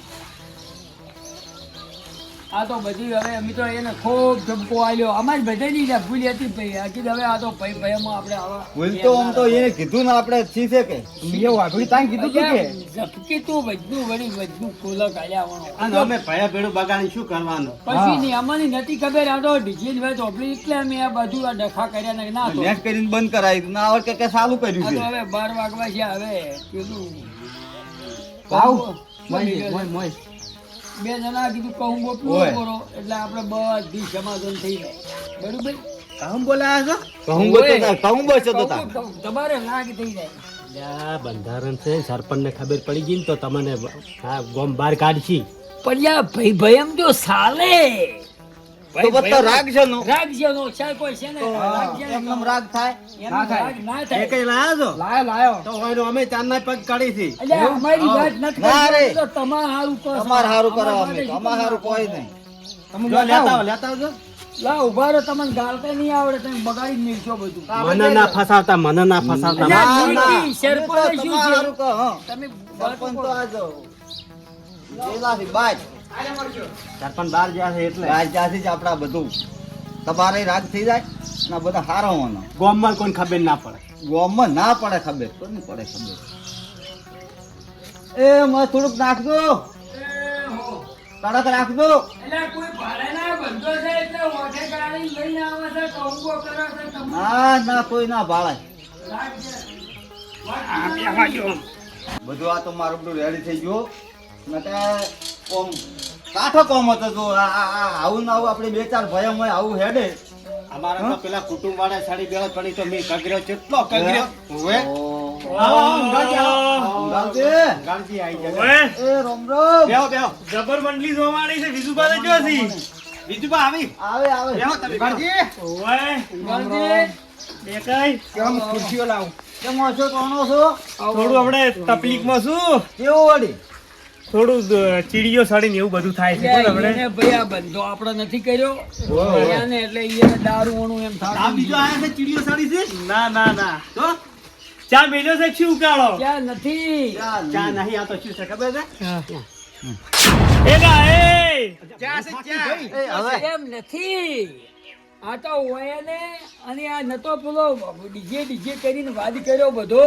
[SPEAKER 4] આ તો બધી હવે અમે તો એને ખૂબ ધબકો આલ્યો અમારી બધાની જ ભૂલ હતી ભાઈ આખી હવે આ તો ભાઈ ભાઈમાં આપણે આવા
[SPEAKER 1] ભૂલ તો આમ તો એને કીધું ને આપણે છી છે કે
[SPEAKER 3] એ વાઘડી તાંગ કીધું તું કે
[SPEAKER 4] ઝપકી તું બધું વળી બધું ખોલો કાઢ્યા
[SPEAKER 3] અને અમે ભયા ભેડું બગાડી શું કરવાનું
[SPEAKER 4] પછી નહીં અમારી નથી ખબર આ તો ડીજે વાત ઓપરી એટલે અમે આ બધું આ ડખા કર્યા ને ના તો
[SPEAKER 1] નેટ કરીને બંધ કરાવી ના આવડે કે ચાલુ
[SPEAKER 4] આ
[SPEAKER 1] કર્યું
[SPEAKER 4] તો
[SPEAKER 1] છે
[SPEAKER 4] હવે 12 વાગવા છે હવે પેલું
[SPEAKER 3] આવ
[SPEAKER 4] મોય
[SPEAKER 3] મોય
[SPEAKER 4] બે જણા કીધું કહું
[SPEAKER 1] ઓય.
[SPEAKER 4] બોલો એટલે આપણે બધી સમાધાન થઈ જાય બરોબર
[SPEAKER 3] કામ બોલાયા છો
[SPEAKER 1] કહું બચો કહું બચો તો તા
[SPEAKER 4] કહું, તમારે લાગ થઈ જાય
[SPEAKER 3] આ બંધારણ છે સરપંચ ને ખબર પડી ગઈ ને તો તમને આ ગોમ બહાર કાઢશી
[SPEAKER 4] પણ યાર ભાઈ ભાઈ એમ તો સાલે
[SPEAKER 1] તો બધા રાગ છે નો
[SPEAKER 4] રાગ છે નો ચાલ કોઈ છે ને રાગ છે ને.
[SPEAKER 1] એમનેમ રાગ થાય
[SPEAKER 4] એમ રાગ ના
[SPEAKER 3] એ
[SPEAKER 4] થાય
[SPEAKER 3] કઈ લાયા છો
[SPEAKER 2] લાયો
[SPEAKER 3] તો હોય અમે ચાંદના પગ કાઢી હતી
[SPEAKER 4] એટલે અમારી વાત નથી
[SPEAKER 1] ના રે.
[SPEAKER 4] કરવી, તો તમારે હારું કરો.
[SPEAKER 1] તમારે હારું કરો
[SPEAKER 4] અમારા
[SPEAKER 1] અમે
[SPEAKER 4] માટે
[SPEAKER 1] તો
[SPEAKER 4] શું
[SPEAKER 1] અમારે હારું કોઈ
[SPEAKER 4] કરવાનું?
[SPEAKER 1] નહીં
[SPEAKER 3] જો લેતા આવજો
[SPEAKER 4] લા ઉભા રહો તમને ગાળતા નહીં આવડે તમે બગાડી જ મેલશો બધું
[SPEAKER 3] મને ના ફસાવતા મને ના ફસાવતા
[SPEAKER 4] અલ્યા,
[SPEAKER 1] ના, ના.
[SPEAKER 4] નીતિ, સરપંચ શું
[SPEAKER 1] તમારે
[SPEAKER 4] છે?
[SPEAKER 1] હારું કહો, હં.
[SPEAKER 4] તમે
[SPEAKER 1] સરપંચ તો આજો જેલાથી બાજ
[SPEAKER 3] સરપંચ બહાર ગયા છે એટલે
[SPEAKER 1] બાજ ત્યાંથી જ આપડા બધું તમારે રાગ થઈ જાય ના બધા હારો હોવાનો
[SPEAKER 3] ગામમાં કોઈ ખબર ના પડે
[SPEAKER 1] ગોમમાં ના પડે ખબર તો નહીં પડે ખબર એ મને થોડુંક નાખજો કડક રાખજો
[SPEAKER 4] એટલે કોઈ ભાડાના બંધો છે એટલે ઓઠે ગાળી લઈને આવે છે કંબો કરે છે તમને
[SPEAKER 1] ના ના કોઈ ના ભાળે
[SPEAKER 4] રાખજે.
[SPEAKER 1] બધું આ તો મારું બધું રેડી થઈ ગયું નકે ઓમ કાઠો કોમ હતો તો આવું ના આવું આપણે બે ચાર ભયમ હોય આવું હેડે
[SPEAKER 3] અમારા તો પેલા કુટુંબ વાળા સાડી બેળા પડી તો મેં કગર્યો કેટલો કગર્યો હવે
[SPEAKER 1] ગાલજી.
[SPEAKER 3] ગાળજી આવી જાય
[SPEAKER 5] ઓય
[SPEAKER 1] એ રોમ રોમ
[SPEAKER 3] બેહો બેહો
[SPEAKER 5] જબર મંડલી જોવા માંડી છે વિજુભાઈ જો હતી
[SPEAKER 3] બીજું બા આવી
[SPEAKER 1] આવે આવે
[SPEAKER 3] બેહો તમે ગાળજી
[SPEAKER 5] ઓય
[SPEAKER 4] ગાળજી.
[SPEAKER 5] દેખાય
[SPEAKER 3] કેમ ખુરશીઓ લાવું
[SPEAKER 1] કેમ છો કોનો છો
[SPEAKER 5] થોડું આપણે તકલીફમાં શું
[SPEAKER 1] કેવું વળી
[SPEAKER 5] થોડું ચીડીઓ સડીને એવું બધું થાય છે કોણ આપણે
[SPEAKER 4] એને ભાઈ આ બંધો આપણો નથી કર્યો એને એટલે એને દારૂઓનું એમ
[SPEAKER 3] આ
[SPEAKER 4] થાતું
[SPEAKER 3] બીજો આયા છે ચીડીઓ સાડી છે
[SPEAKER 5] ના ના ના
[SPEAKER 3] તો
[SPEAKER 5] ચા મેલ્યો છે શું ઉકાળો
[SPEAKER 4] ક્યાં નથી
[SPEAKER 3] ચા નહીં આ તો શું છે ખબર છે
[SPEAKER 5] એ ના એ
[SPEAKER 1] એ હવે
[SPEAKER 4] એમ નથી આ તો ઓયને અને આ નતો પેલો ડીજે કરીને વાદ કર્યો બધો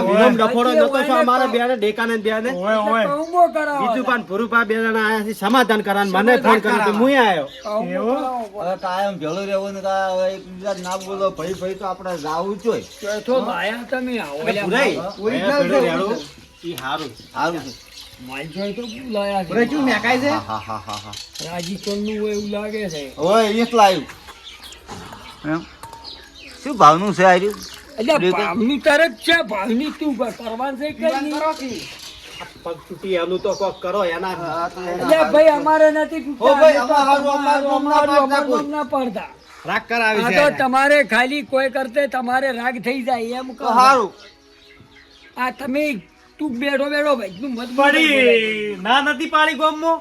[SPEAKER 3] વિનોમ ડફોડો નતો છો અમારા બેને ડેકાને ને બેને
[SPEAKER 5] ઓય ઓય
[SPEAKER 4] કંબો કરાવો
[SPEAKER 3] બીજું પણ ભુરુભા બે જણા આયા છે સમાધાન કરવાનું મને ફોન કર્યો તો હું આવ્યો
[SPEAKER 4] કંબો
[SPEAKER 5] એવું?
[SPEAKER 4] કરાવો.
[SPEAKER 1] હવે કાયમ ભેળું રહેવું ને હવે એકબીજા જ ના બોલો ભાઈ ભાઈ તો આપણે જાવું જ જોઈએ
[SPEAKER 4] ચોથો ભાયા તમે આવો
[SPEAKER 3] ભુરાઈ, ભયા ભેડું રેડું. ઈ હારું
[SPEAKER 1] સારું છે
[SPEAKER 4] મારી જોડે તો શું લાયા છે?
[SPEAKER 3] રજુ મેકાય છે
[SPEAKER 1] હા હા હા હા
[SPEAKER 4] રાજસ્થાનનું હોય એવું લાગે છે.
[SPEAKER 1] ઓય એ જ લાવ્યું એમ શું ભાવનું છે આ રહ્યું
[SPEAKER 4] એટલે
[SPEAKER 1] દેખો.
[SPEAKER 4] ભાવની તરત છે, ભાવની તું કરવાનું છે કઈ નહીં.
[SPEAKER 3] કરો કી પગ તૂટી એનું તો કોક કરો એના
[SPEAKER 4] એટલે ભાઈ અમારે નથી
[SPEAKER 1] ઓ ભાઈ,
[SPEAKER 4] તૂટતા.
[SPEAKER 1] અમારું
[SPEAKER 4] અમારું ના પડતા.
[SPEAKER 3] રાગ કરાવી
[SPEAKER 4] આ
[SPEAKER 3] છે
[SPEAKER 4] તો તમારે ખાલી કોઈ કરતે તમારે રાગ થઈ જાય એમ
[SPEAKER 1] તો
[SPEAKER 4] કહો.
[SPEAKER 1] સારું
[SPEAKER 4] આ તમે તું બેઠો ભાઈ તું મત
[SPEAKER 5] પડી ના નથી પાડી ગોમમાં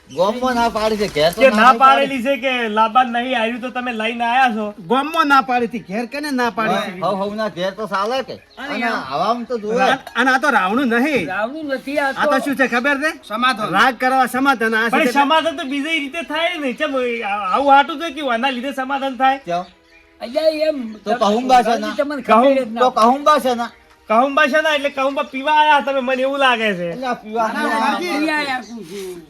[SPEAKER 1] ગોમમાં ના પાડી છે ઘેર તો
[SPEAKER 5] કે ના
[SPEAKER 1] નહીં
[SPEAKER 5] પાડેલી છે કે લાબાન નહીં આવ્યું તો તમે લઈને આયા છો
[SPEAKER 3] ગોમમાં ના પાડી હતી ઘેર કને ના પાડી
[SPEAKER 1] પાડી. હવ ના ઘેર તો ચાલે કે અને હવામાં તો જોવે
[SPEAKER 3] અને આ તો રાવણું નહીં
[SPEAKER 4] રાવણું નથી આ
[SPEAKER 3] આ તો શું છે ખબર છે સમાધાન રાગ કરવા સમાધાન આ
[SPEAKER 5] પણ
[SPEAKER 3] છે
[SPEAKER 5] સમાધાન તો બીજી રીતે થાય ને ચમ આવું હાટું છે કે આના લીધે સમાધાન થાય
[SPEAKER 1] ક્યાં?
[SPEAKER 4] અલ્યા એમ
[SPEAKER 1] તો કહુંબા છે ના?
[SPEAKER 4] તમને ખબર જ
[SPEAKER 1] તો
[SPEAKER 4] ના
[SPEAKER 1] કહુંબા છે ના
[SPEAKER 5] કહુંબા છે ને એટલે કહુંબા પીવા આયા તમે મને એવું લાગે છે
[SPEAKER 1] એટલે આ પીવા
[SPEAKER 4] પડે. આપું છું.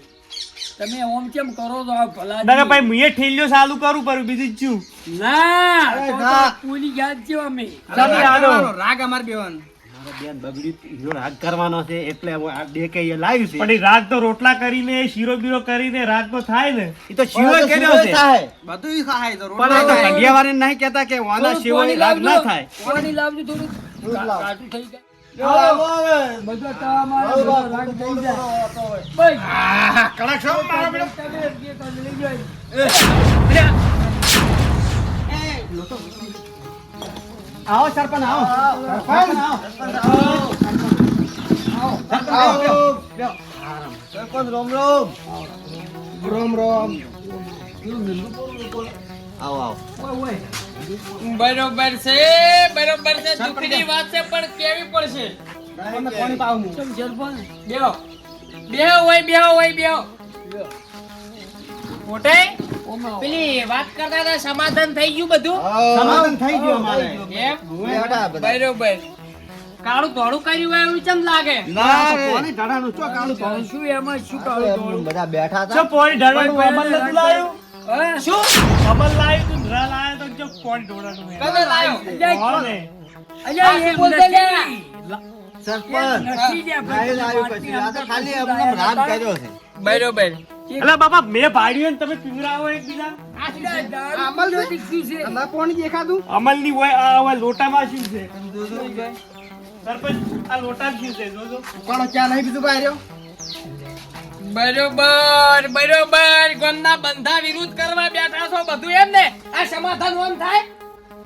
[SPEAKER 4] તમે ઓમ કેમ કરો છો આ ભલા
[SPEAKER 5] ના ભાઈ મુએ ઠેલ્યો ચાલુ કરું પર બીજું જ છું
[SPEAKER 4] ના
[SPEAKER 1] અરે
[SPEAKER 4] તો
[SPEAKER 1] ના.
[SPEAKER 4] પૂરી યાદ છે અમે
[SPEAKER 5] ચાલી આનો
[SPEAKER 3] રાગ અમાર બેવાન બેન બગડ્યું હીરો રાગ કરવાનો છે એટલે હવે આ બે કઈ લાવ્યું છે
[SPEAKER 5] પણ એ રાગ તો રોટલા કરીને શીરો બીરો કરીને રાગ તો થાય ને
[SPEAKER 3] એ તો શિવો કર્યો છે
[SPEAKER 1] થાય
[SPEAKER 3] પણ આ તો કંડિયાવાળાને નહીં કહેતા કે વાના
[SPEAKER 4] થોડું
[SPEAKER 3] શિવો
[SPEAKER 4] પાણી
[SPEAKER 3] રાગ ના
[SPEAKER 4] લાવજો.
[SPEAKER 3] થાય
[SPEAKER 4] પાણી લાવજો થોડું
[SPEAKER 1] દૂધ લાવ.
[SPEAKER 4] કાઢું થઈ જાય
[SPEAKER 1] આવો હવે.
[SPEAKER 4] બધો તમારે બધો રાગ થઈ જાય બસ.
[SPEAKER 3] કડક છો મારો બેટો
[SPEAKER 4] તમે જે કાઢી લઈ જાય.
[SPEAKER 3] આવો સરપંચ આવો સરપંચ આવો
[SPEAKER 1] સરપંચ રોમ રોમ
[SPEAKER 3] રોમ રોમ
[SPEAKER 1] આવો આવો
[SPEAKER 2] બરોબર છે દુઃખની વાત છે પણ કેવી પડશે
[SPEAKER 3] તમને પાણી પાવું
[SPEAKER 4] કેમ સરપંચ?
[SPEAKER 2] બેહો બેહો મોટે
[SPEAKER 4] ઓમાં
[SPEAKER 2] પેલી વાત કરતા હતા સમાધાન થઈ ગયું બધું
[SPEAKER 3] સમાધાન થઈ ગયું અમારે
[SPEAKER 2] એમ
[SPEAKER 1] બેઠા બધા.
[SPEAKER 2] બરોબર કાળું ધોળું કર્યું હોય એવું ચમ લાગે
[SPEAKER 1] ના રે.
[SPEAKER 3] પાણી ઢાળાનું ચો કાળું પાણી
[SPEAKER 4] શું એમાં શું કાળું ધોળું?
[SPEAKER 1] બધા બેઠા
[SPEAKER 5] ચો
[SPEAKER 1] હતા
[SPEAKER 5] પોણી ઢળવાનું અમલ નથી લાયું
[SPEAKER 4] હે?
[SPEAKER 2] શું
[SPEAKER 5] અમલ લાયું તું ધરા લાયો તો ચો પોણી ઢોળવાનું
[SPEAKER 2] કદે લાયો
[SPEAKER 5] હા ને.
[SPEAKER 4] અલ્યા
[SPEAKER 2] એ
[SPEAKER 4] એમ
[SPEAKER 2] બોલતો
[SPEAKER 4] નથી.
[SPEAKER 2] લ્યા.
[SPEAKER 1] સરપંચ
[SPEAKER 4] નથી લ્યા ભાઈ.
[SPEAKER 1] લાયું લાયું પછી આ તો ખાલી અમને રાગ કર્યો છે
[SPEAKER 2] બરોબર
[SPEAKER 5] અલા બાપા મેં ભાડ્યું ને તમે પીવરાવો એકબીજા
[SPEAKER 4] અલ્યા દારૂ પીવાથી શું છે?
[SPEAKER 3] પાણી દેખાતું
[SPEAKER 5] અમલની હોય આ હવે લોટામાં શું છે સરપંચ આ લોટા શું છે જોજો
[SPEAKER 3] કોણ ચા નહીં બીજું બહાર
[SPEAKER 2] બરોબર ગોમના બંધા વિરુદ્ધ કરવા બેઠા છો બધું એમ ને આ સમાધાન ઓમ થાય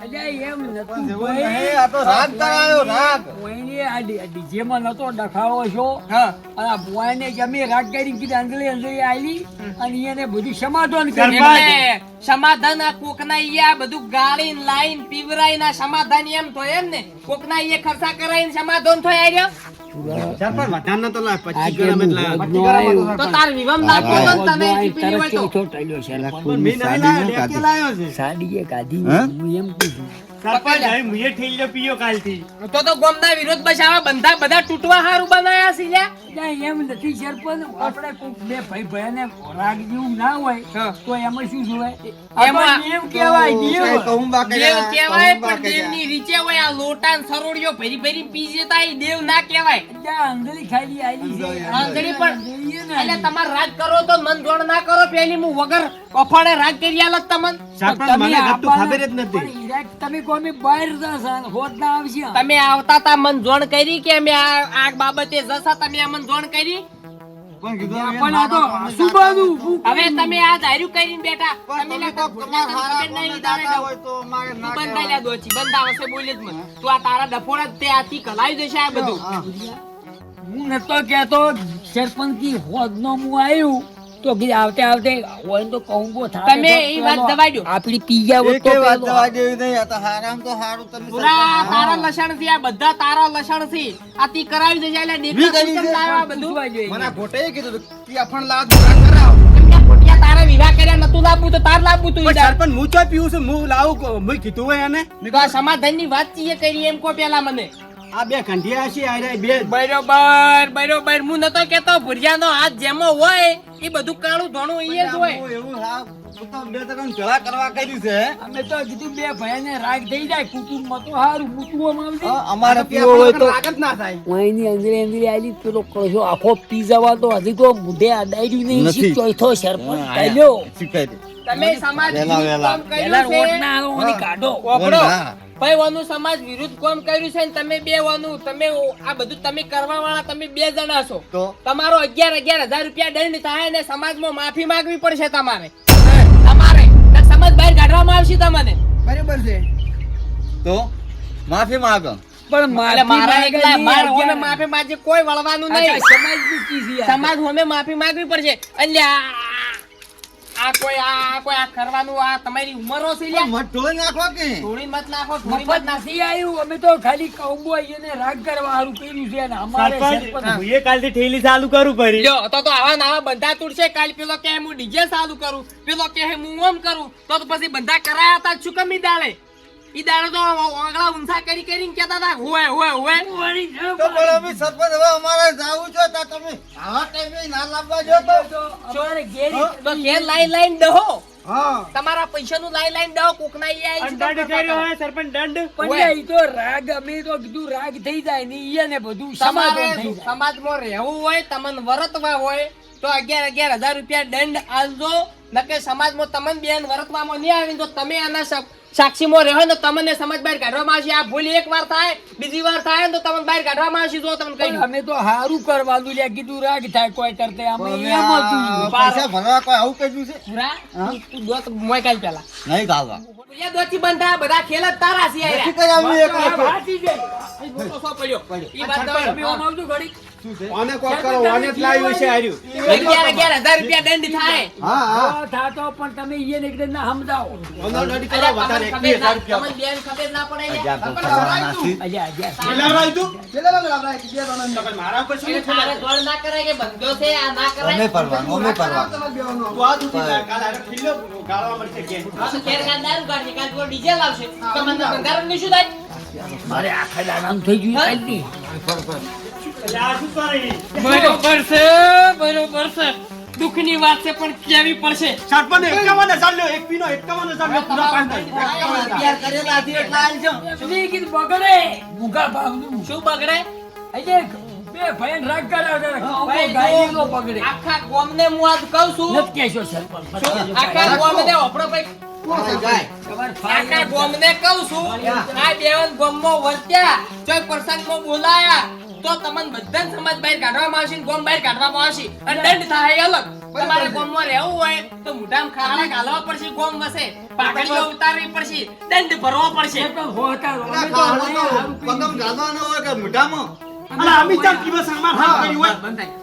[SPEAKER 4] અલ્યા એમ નતું
[SPEAKER 1] જેવું
[SPEAKER 4] ભાઈ.
[SPEAKER 1] નહીં, આ તો રાગ કરાયો રાગ
[SPEAKER 4] કોઈને આ DJ માં નતો ડખાવો છો
[SPEAKER 2] હા
[SPEAKER 4] અને આ ભુવાને જમે રાગ કરી કીધું અંજલી અંજલી આલી અને એને બધું સમાધાન કર્યું
[SPEAKER 2] એટલે સમાધાન આ કોકના ઈ આ બધું ગાળીન લાઈન પીવરાઈન આ સમાધાન એમ તો એમ ને કોકના ઈ ખર્ચા કરાઈને સમાધાન થાય આર્યો
[SPEAKER 3] સરપંચ વધારે નતો લાવ 25
[SPEAKER 4] આજે
[SPEAKER 3] ગ્રામ જ લાવ 25 ગ્રામ હતો.
[SPEAKER 2] તો તાર વિવમ નાખો તો ને તને પીપીલી હોય તો
[SPEAKER 3] પણ મેં નહીં લાવ્યો, લેકે લાવ્યો છે.
[SPEAKER 4] સાડીએ કાઢી
[SPEAKER 1] હે?
[SPEAKER 4] હું એમ કીધું
[SPEAKER 5] સરપંચ હવે મુએ ઠેલ્યો પીયો કાલથી
[SPEAKER 2] તો ગોમના વિરોધ બચાવવા બંધા બધા તૂટવા હારું બનાયા છે લ્યા
[SPEAKER 4] ત્યાં એમ નથી સરપંચ આપણે કોક બે ભાઈ ભાઈને રાગ જેવું ના હોય
[SPEAKER 2] હા.
[SPEAKER 4] તો એમાં શું જોવાય
[SPEAKER 2] એમાં
[SPEAKER 4] નિયમ કહેવાય નિયમ
[SPEAKER 1] કહુંબા
[SPEAKER 2] દેવ
[SPEAKER 1] કર્યા,
[SPEAKER 2] કહેવાય
[SPEAKER 1] કહુંબા
[SPEAKER 2] પણ
[SPEAKER 1] કર્યા.
[SPEAKER 2] દેવની રીચે હોય આ લોટા ને સરોડિયો ભરી ભરી પી જતા ઈ દેવ ના કહેવાય
[SPEAKER 4] ત્યાં અંજલી ખાલી આલી છે
[SPEAKER 2] અંજલી પણ
[SPEAKER 4] જોઈએ ને.
[SPEAKER 2] એટલે તમાર રાજ કરો તો મન જોડ ના કરો પેલી હું વગર અફાડે રાગ કરી આલત તમને
[SPEAKER 3] સરપંચ
[SPEAKER 4] તમે
[SPEAKER 3] મને ગતું
[SPEAKER 4] આપવાના-
[SPEAKER 3] ખબર જ નથી
[SPEAKER 4] પણ ઈરાક તમે કોમી બહાર જશો, હોત ના આવશે
[SPEAKER 2] તમે આવતા તા મન જોણ કરી કે અમે આ બાબતે જશા તમે આ મન જોણ કરી
[SPEAKER 1] પણ કીધું એમ
[SPEAKER 4] પણ આ તો
[SPEAKER 1] માનો
[SPEAKER 4] સુબાનું ઊભું
[SPEAKER 2] હવે તમે આ ધાર્યું કરીને બેઠા
[SPEAKER 1] પણ
[SPEAKER 2] તમે
[SPEAKER 1] તમે
[SPEAKER 2] લા
[SPEAKER 1] કોક તમારા હારા
[SPEAKER 2] ખબર નહીં
[SPEAKER 1] કોને
[SPEAKER 2] તારે
[SPEAKER 1] દાતા હોય તો મારે ના
[SPEAKER 2] બંધાઈ
[SPEAKER 1] કહેવાય.
[SPEAKER 2] લ્યા દોચી બંધાવશે બોલે જ મન તું આ તારા ડફોડા જ તે આથી કલાઈ દેશે આ બધું
[SPEAKER 1] હા.
[SPEAKER 4] હું નતો કહેતો સરપંચ કી હોદ નો હું આવ્યું તો કીધું આવતે આવતે હોય તો કહુંબો થાય
[SPEAKER 2] તમે એ વાત દબાઈ દો.
[SPEAKER 4] આપડી પી ગયા હોત તો
[SPEAKER 1] એકેય વાત
[SPEAKER 4] પેલો-
[SPEAKER 1] દવા જેવી નહીં, આ તો હારામ તો હારું તમે
[SPEAKER 2] પૂરા
[SPEAKER 1] સરપંચ.
[SPEAKER 2] તારા લસણ થી આ બધા તારા લસણ થી આથી કરાવી દેશે એટલે
[SPEAKER 1] વી
[SPEAKER 2] દેખા
[SPEAKER 1] કરી
[SPEAKER 2] કેમ
[SPEAKER 1] છે.
[SPEAKER 2] લાવ્યા આ બધું
[SPEAKER 4] પૂછવા જોઈએ.
[SPEAKER 3] મને આ ગોટેએ કીધું હતું કે અફણ લાવ દુકાન કરાવ
[SPEAKER 2] કેમ કે ખોટિયા તારે વિવાહ કર્યા નતું લાવવું તો તાર લાવવું તું
[SPEAKER 3] પણ
[SPEAKER 2] ઈદાર.
[SPEAKER 3] સરપંચ હું ચો પીવું છું હું લાવું મેં કીધું હોય એને
[SPEAKER 2] તો આ સમાધાન ની વાત ચીએ કરી એમ કો પેલા મને
[SPEAKER 3] આ બે કંઢિયા છે આ રહ્યા બે
[SPEAKER 2] બરોબર હું નતો કેતો ભુરિયાનો હાથ જેમો હોય એ બધું કાળું ધોણું અહીંયા જ હોય
[SPEAKER 1] એવું હા તું તો બે ત્રણ ભેળા કરવા કર્યું છે હે?
[SPEAKER 4] અમે તો કીધું બે ભાઈને રાગ થઈ જાય કુટુંબમાં તો સારું કુટુંબમાં આવતી
[SPEAKER 1] હા, અમારે પીવો હોય તો
[SPEAKER 3] રાગ જ ના થાય
[SPEAKER 4] વાયની અંદરે અંદરે આલી પેલો કળશો આખો પી જવા તો હજી તો મુઢે અડાડ્યું નહીં
[SPEAKER 1] નથી.
[SPEAKER 4] શી ચોથો સરપંચ
[SPEAKER 1] હા,
[SPEAKER 4] કાઢ્યો
[SPEAKER 1] શીખાય દે.
[SPEAKER 2] તમે સમાજ
[SPEAKER 1] વહેલા,
[SPEAKER 2] વિરુદ્ધ
[SPEAKER 1] વહેલા.
[SPEAKER 2] કામ કર્યું
[SPEAKER 4] પેલા
[SPEAKER 2] છે.
[SPEAKER 4] રોડ ના આલો અને કાઢો
[SPEAKER 2] ઓપડો.
[SPEAKER 1] હા.
[SPEAKER 2] ભાઈ વાનું સમાજ વિરુદ્ધ કામ કર્યું છે ને તમે બે વાનું તમે આ બધું તમે કરવા વાળા તમે બે જણા છો
[SPEAKER 1] તો
[SPEAKER 2] તમારો 11,000 રૂપિયા દંડ થાય ને સમાજમાં માફી માંગવી પડશે તમારે ને સમાજ બહાર કાઢવામાં આવશે તમને
[SPEAKER 3] બરાબર છે
[SPEAKER 1] તો માફી માંગો
[SPEAKER 4] પણ
[SPEAKER 2] એટલે મારા
[SPEAKER 4] માફી
[SPEAKER 2] એકલા
[SPEAKER 4] માંગે
[SPEAKER 2] માર
[SPEAKER 4] નહીં,
[SPEAKER 2] હોમે
[SPEAKER 4] અગિયાર.
[SPEAKER 2] માફી માંગે કોઈ વળવાનું
[SPEAKER 4] આ
[SPEAKER 2] નહીં
[SPEAKER 4] સમાજની કી છે આ.
[SPEAKER 2] સમાજ હોમે માફી માંગવી પડશે એટલે આ કોઈ આ કરવાનું આ તમારી ઉંમરો છે લ્યા.
[SPEAKER 1] મત ઢોળી નાખો કે
[SPEAKER 2] થોડી મત નાખો થોડી
[SPEAKER 4] મફત
[SPEAKER 2] મત નાખો
[SPEAKER 4] નથી આવ્યું અમે તો ખાલી કૌબો એને રાગ કરવા હારું કર્યું છે અને અમારે
[SPEAKER 5] સરપંચ
[SPEAKER 4] સરપંચ
[SPEAKER 5] હું એ કાલથી ઠેલી ચાલુ કરું પરી
[SPEAKER 2] લ્યો તો આવા નાવા બંધા તૂટશે કાલ પેલો કે હું ડીજે ચાલુ કરું પેલો કે હું ઓમ કરું તો પછી બંધા કરાયા હતા શું કમ ઈ દાડે તો આગળા ઊંધા કરીને કહેતા હતા હોય
[SPEAKER 4] વળી ન
[SPEAKER 1] તો પણ અમે સરપંચ હવે અમારે જાવું છે તો તમે આવા ટાઈમે ના લાવવા જો તો
[SPEAKER 4] અમારે ઘેર
[SPEAKER 2] તો ઘેર લાઈન ડહો
[SPEAKER 3] હા
[SPEAKER 2] તમારા પૈસાનું લાઈન ડહો કોકના ઈ આઈ છે
[SPEAKER 5] દંડ કર્યો હોય સરપંચ દંડ
[SPEAKER 4] પણ ઈ તો રાગ અમે તો કીધું રાગ થઈ જાય ને ઈ ને બધું સમાધાન થઈ જાય
[SPEAKER 2] સમાજમાં રહેવું હોય તમને વરતવા હોય તો 11,000 રૂપિયા દંડ આલજો નકે સમાજમાં તમને બેન વરતવામાં નહીં આવી તો તમે આના સાક્ષીમાં રહો ને તમને સમાજ બહાર કાઢવામાં આવશે આ ભૂલ એક વાર થાય બીજી વાર થાય ને તો તમને બહાર કાઢવામાં આવશે જો તમને
[SPEAKER 4] પણ
[SPEAKER 2] કહી
[SPEAKER 4] અમે તો હારું કરવાનું લ્યા કીધું રાગ થાય કોઈ કરતે અમે
[SPEAKER 1] અમે
[SPEAKER 4] એમ
[SPEAKER 1] આ
[SPEAKER 4] હતું
[SPEAKER 1] પૈસા ભરવા કોઈ આવું કર્યું છે
[SPEAKER 2] પૂરા તું દોત મોય કાલ પેલા
[SPEAKER 1] નહીં ગાલવા
[SPEAKER 2] પૂરા દોત થી બંધા બધા ખેલ જ તારા છે
[SPEAKER 1] નથી
[SPEAKER 2] આયા
[SPEAKER 1] કર્યા અમે એક વખત.
[SPEAKER 4] વાંચી જાય.
[SPEAKER 2] ઈ મોટો સો પડ્યો ઈ વાત
[SPEAKER 4] તમે ઓમ આવજો ઘડી.
[SPEAKER 3] આને કોક કરો આને જ લાવ્યું છે આર્યું
[SPEAKER 2] 11,000 રૂપિયા દંડ થાય
[SPEAKER 3] હા હા
[SPEAKER 4] તો થાતો પણ તમે ઈને એકદમ ના સમજાવો
[SPEAKER 3] ઓનો લડી કરો
[SPEAKER 2] અલ્યા,
[SPEAKER 3] વધારે
[SPEAKER 2] તમને
[SPEAKER 3] 21,000
[SPEAKER 2] તમને બેન ખબર ના પડે લ્યા.
[SPEAKER 1] હજાર તો કરવાના છે.
[SPEAKER 4] અજા અજા
[SPEAKER 3] કેટલા લાવ્યું તું કેટલા લાવ્યું બે જણાને તો મારા ઉપર શું
[SPEAKER 2] એટલે તારે દોડ ના કરાય કે બંધો છે આ ના કરાય
[SPEAKER 1] અમે પરવાનું અમે પરવાનું
[SPEAKER 3] તું આ દુખી જાય કાલ આરે ખીલ્યો ગાળવા મળશે કે
[SPEAKER 2] આ તો ઘેર કાંદારું કાઢશે કાલ તો ડીજે લાવશે તમને બંધારણ શું થાય
[SPEAKER 4] મારે આખા દાડાનું થઈ ગયું
[SPEAKER 2] હા?
[SPEAKER 4] કાલથી.
[SPEAKER 5] એટલે આ શું કરે
[SPEAKER 2] બરોબર છે દુઃખની વાત છે પણ કેવી પડશે
[SPEAKER 3] સરપંચ 51,000 લ્યો એક પીનો 51,000 લ્યો પૂરા પાંચ
[SPEAKER 1] તૈયાર કરેલા હતી એટલે આલજો.
[SPEAKER 4] તમે કીધું બગડે મૂગા ભાવનું.
[SPEAKER 2] શું બગડે
[SPEAKER 4] આજે બે ભાઈને રાગ કરાવતા હતા.
[SPEAKER 2] ભાઈ,
[SPEAKER 4] ગાયની નો બગડે
[SPEAKER 2] આખા ગામને હું આજ કહું છું
[SPEAKER 4] નથી કહેશો સરપંચ.
[SPEAKER 2] આખા ગામને ઓપડો ભાઈ
[SPEAKER 1] જાય.
[SPEAKER 4] તમારે
[SPEAKER 2] આખા ગામને કહું છું આ બેવન ગામમાં વર્ત્યા ચોય પ્રસંગમાં બોલાયા તો તમને બધા સમાજ બહાર કાઢવામાં આવશે ને ગામ બહાર કાઢવામાં આવશે અને દંડ થાય અલગ તમારે ગામમાં રહેવું હોય તો મોઢામાં ખાડા ઘાલવા પડશે ગામ વસે પાઘડીઓ ઉતારવી પડશે દંડ ભરવો પડશે
[SPEAKER 4] સરપંચ હોતા રહો. અમે
[SPEAKER 1] એટલે
[SPEAKER 4] તો
[SPEAKER 1] ગાળો તો
[SPEAKER 4] હારું પીધું.
[SPEAKER 1] પગમ ગાળવાનો હોય કે મોઢામાં?
[SPEAKER 3] અલા અમે ચાર દિવસ અમાર હાથ કર્યું હોય
[SPEAKER 2] બંધાય.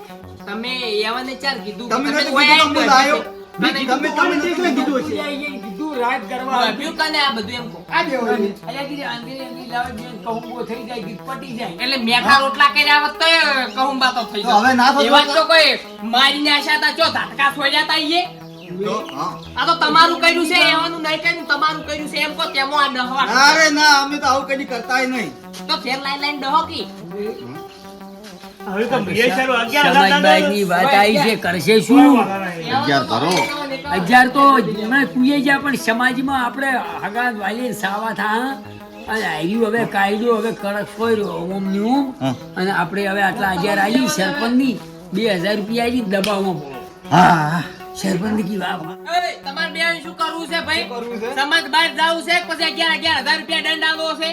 [SPEAKER 2] તમે એવાને ચાર કીધું
[SPEAKER 1] તમે નથી
[SPEAKER 2] ઓય
[SPEAKER 1] કીધું તો હું લાયો.
[SPEAKER 2] તમે
[SPEAKER 1] તમે નથી
[SPEAKER 3] એટલે કીધું હશે
[SPEAKER 4] અહીંયા કીધું રાગ કરવા
[SPEAKER 2] વાપ્યું કને આ બધું એમ કહો.
[SPEAKER 3] આ દેવાની
[SPEAKER 4] અહીંયા કીધું આંગળી આંગળી લાવે બેન કહુંબો થઈ જાય કે પટી જાય.
[SPEAKER 2] એટલે મેઠા રોટલા કર્યા હોત તો કહુંબા તો થઈ
[SPEAKER 1] તો હવે ના થતું
[SPEAKER 2] એ વાત તો
[SPEAKER 1] તો?
[SPEAKER 2] કોઈ મારીને આશા તા જો ધાટકા છોડ્યા તા ઈએ
[SPEAKER 1] તો, હા.
[SPEAKER 2] આ તો તમારું કર્યું છે એવાનું નહીં કર્યું તમારું કર્યું છે એમ કહો તેમાં આ ડહવા
[SPEAKER 1] અરે ના અમે તો આવું કદી કરતાય નહીં.
[SPEAKER 2] તો ફેર લાઈન ડહો કી
[SPEAKER 5] હવે તો બે ચાલો 11,000
[SPEAKER 4] સમાજભાઈની વાત આવી છે કરશે શું
[SPEAKER 1] અગિયાર ભરો.
[SPEAKER 4] 1000 તો હમણાં કુએ ગયા પણ સમાજમાં આપણે હગા વાલી સાવા થા અને આવ્યું હવે કાયદો હવે કડક હોય ઓમની ઓમ
[SPEAKER 1] હા.
[SPEAKER 4] અને આપણે હવે આટલા 1000 આવી સરપંચની 2000 રૂપિયા આવી દબાવમાં
[SPEAKER 1] હા
[SPEAKER 4] સરપંચ કી વાત
[SPEAKER 2] એ, તમારે બે શું કરવું છે ભાઈ
[SPEAKER 1] કરવું છે?
[SPEAKER 2] સમાજ બહાર જાવું છે કે પછી 11,000 રૂપિયા દંડ આલવો છે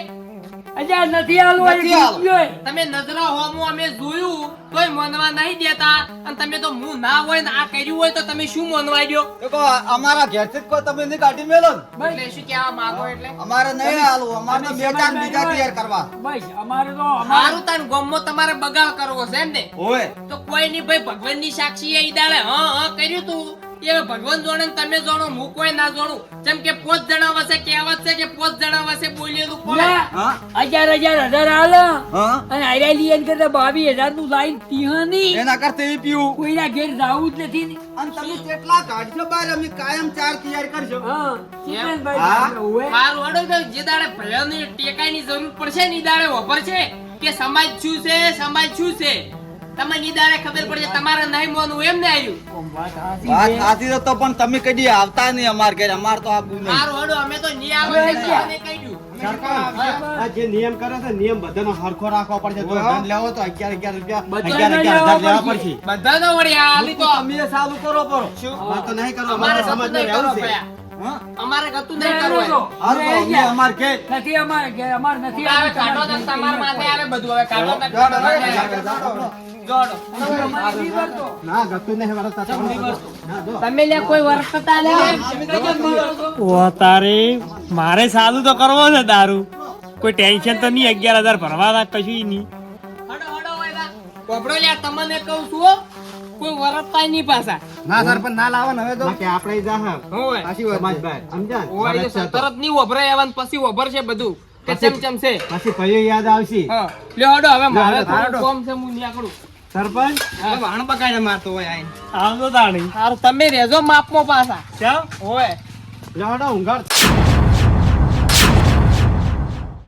[SPEAKER 4] 1000 નથી આલવો
[SPEAKER 1] નથી આલવો.
[SPEAKER 2] તમે નજરા હોમું અમે જોયું તોય માનવા નહીં દેતા અને તમે તો હું ના હોય ને આ કર્યું હોય તો તમે શું માનવા દ્યો
[SPEAKER 1] તો કહો, અમારા ઘેરથી જ કોઈ તમે નહીં કાઢી મેલો ને.
[SPEAKER 2] એટલે શું કહેવા માંગો એટલે
[SPEAKER 1] અમારે નહીં હાલવું અમારે તો બે ચાર બીજા તૈયાર કરવા
[SPEAKER 4] બસ અમારે તો
[SPEAKER 2] મારું તાન ગામમાં તમારે બગાવ કરવો છે એમ ને
[SPEAKER 1] હોય
[SPEAKER 2] તો કોઈ નહીં ભાઈ ભગવાનની સાક્ષી એ દાડે હા કર્યું તું એ ભગવાન જાણે ને તમે જાણો હું કોઈ ના જાણું જેમ કે 5 જણા વસે કહેવત છે કે 5 જણા વસે બોલેલું પડે
[SPEAKER 1] હા
[SPEAKER 4] 1000 હાલ
[SPEAKER 1] હા
[SPEAKER 4] અને આયરાલી એન કરતા 22,000 નું લાઈન તિહાની
[SPEAKER 1] એના કરતા એ પીવું
[SPEAKER 4] કોઈના ઘેર જાવું જ નથી
[SPEAKER 1] અને તમે કેટલા કાઢશો બહાર અમે કાયમ ચાર તૈયાર કરશો
[SPEAKER 4] હા ચિકનભાઈ
[SPEAKER 1] હા.
[SPEAKER 4] આપણે હોય.
[SPEAKER 2] મારું અડો તો જે દાડે ભયાની ટેકાની જરૂર પડશે ને ઈ દાડે વપર છે કે સમાજ શું છે સમાજ શું છે તમને ઈ દાડે ખબર પડશે તમારે નહીં મોનું એમ ને આવ્યું
[SPEAKER 1] વાત સાચી તો પણ તમે કદી આવતા નહીં અમાર ઘરે અમાર તો આબુ નહીં
[SPEAKER 2] મારું હડો અમે તો નહીં આવે ને કહી દઉં
[SPEAKER 3] આ જે નિયમ કરે છે નિયમ બધાનો હરખો રાખવો પડશે જો ધન લેવો તો 11 રૂપિયા
[SPEAKER 4] બધાને
[SPEAKER 3] 11
[SPEAKER 4] લેવા
[SPEAKER 3] લેવા
[SPEAKER 4] પડશે.
[SPEAKER 3] પડશે
[SPEAKER 2] બધાનો વળી આ આલી તો
[SPEAKER 1] તમે ચાલુ કરો કરો
[SPEAKER 3] વાત તો નહીં કરો
[SPEAKER 2] અમારે
[SPEAKER 3] અમારે
[SPEAKER 2] ગતું
[SPEAKER 3] સમાજમાં
[SPEAKER 2] નહીં કરો
[SPEAKER 3] રહેવું છે
[SPEAKER 2] ભયા.
[SPEAKER 1] હા
[SPEAKER 2] અમારે ગતું નહીં કરવું હોય.
[SPEAKER 1] હાલ તો અમે અમાર ઘેર
[SPEAKER 4] નથી અમારે ઘેર, અમારે નથી
[SPEAKER 2] હવે કાઢો તો તમારા માથે આવે બધું હવે કાઢો તો જોડો.
[SPEAKER 3] ના ગતું નહીં વરસતા ના જો
[SPEAKER 2] તમે લે કોઈ વર્તતા લે
[SPEAKER 5] ઓ તારે મારે સાલું તો કરવો છે દારૂ કોઈ ટેન્શન તો નહીં 11,000 ભરવાના કશું નહીં
[SPEAKER 2] હડો હડો વાયદા કોપડો લે તમને કહું છું હો, કોઈ વર્તતા નહીં પાછા
[SPEAKER 3] ના સરપંચ ના લાવો ને હવે તો કે આપણે જા હા
[SPEAKER 2] હોય
[SPEAKER 3] પાછી વાત સમાજ ભાઈ સમજા
[SPEAKER 2] ઓય તો તરત નહીં વભરાય આવન પછી વભરશે બધું કે ચમચમ છે
[SPEAKER 3] પછી ભાઈઓ યાદ આવશે
[SPEAKER 2] હા લ્યો હડો હવે મારે
[SPEAKER 3] હાડો.
[SPEAKER 2] થોડું કોમ છે હું નીકળું
[SPEAKER 3] સરપંચ
[SPEAKER 2] વાણ બગાડે મારતો હોય આઈ
[SPEAKER 5] આવતો તાણી
[SPEAKER 2] હારું તમે રેજો માપમાં પાછા
[SPEAKER 5] કેમ
[SPEAKER 2] હોય
[SPEAKER 3] લડો ઊંઘાડ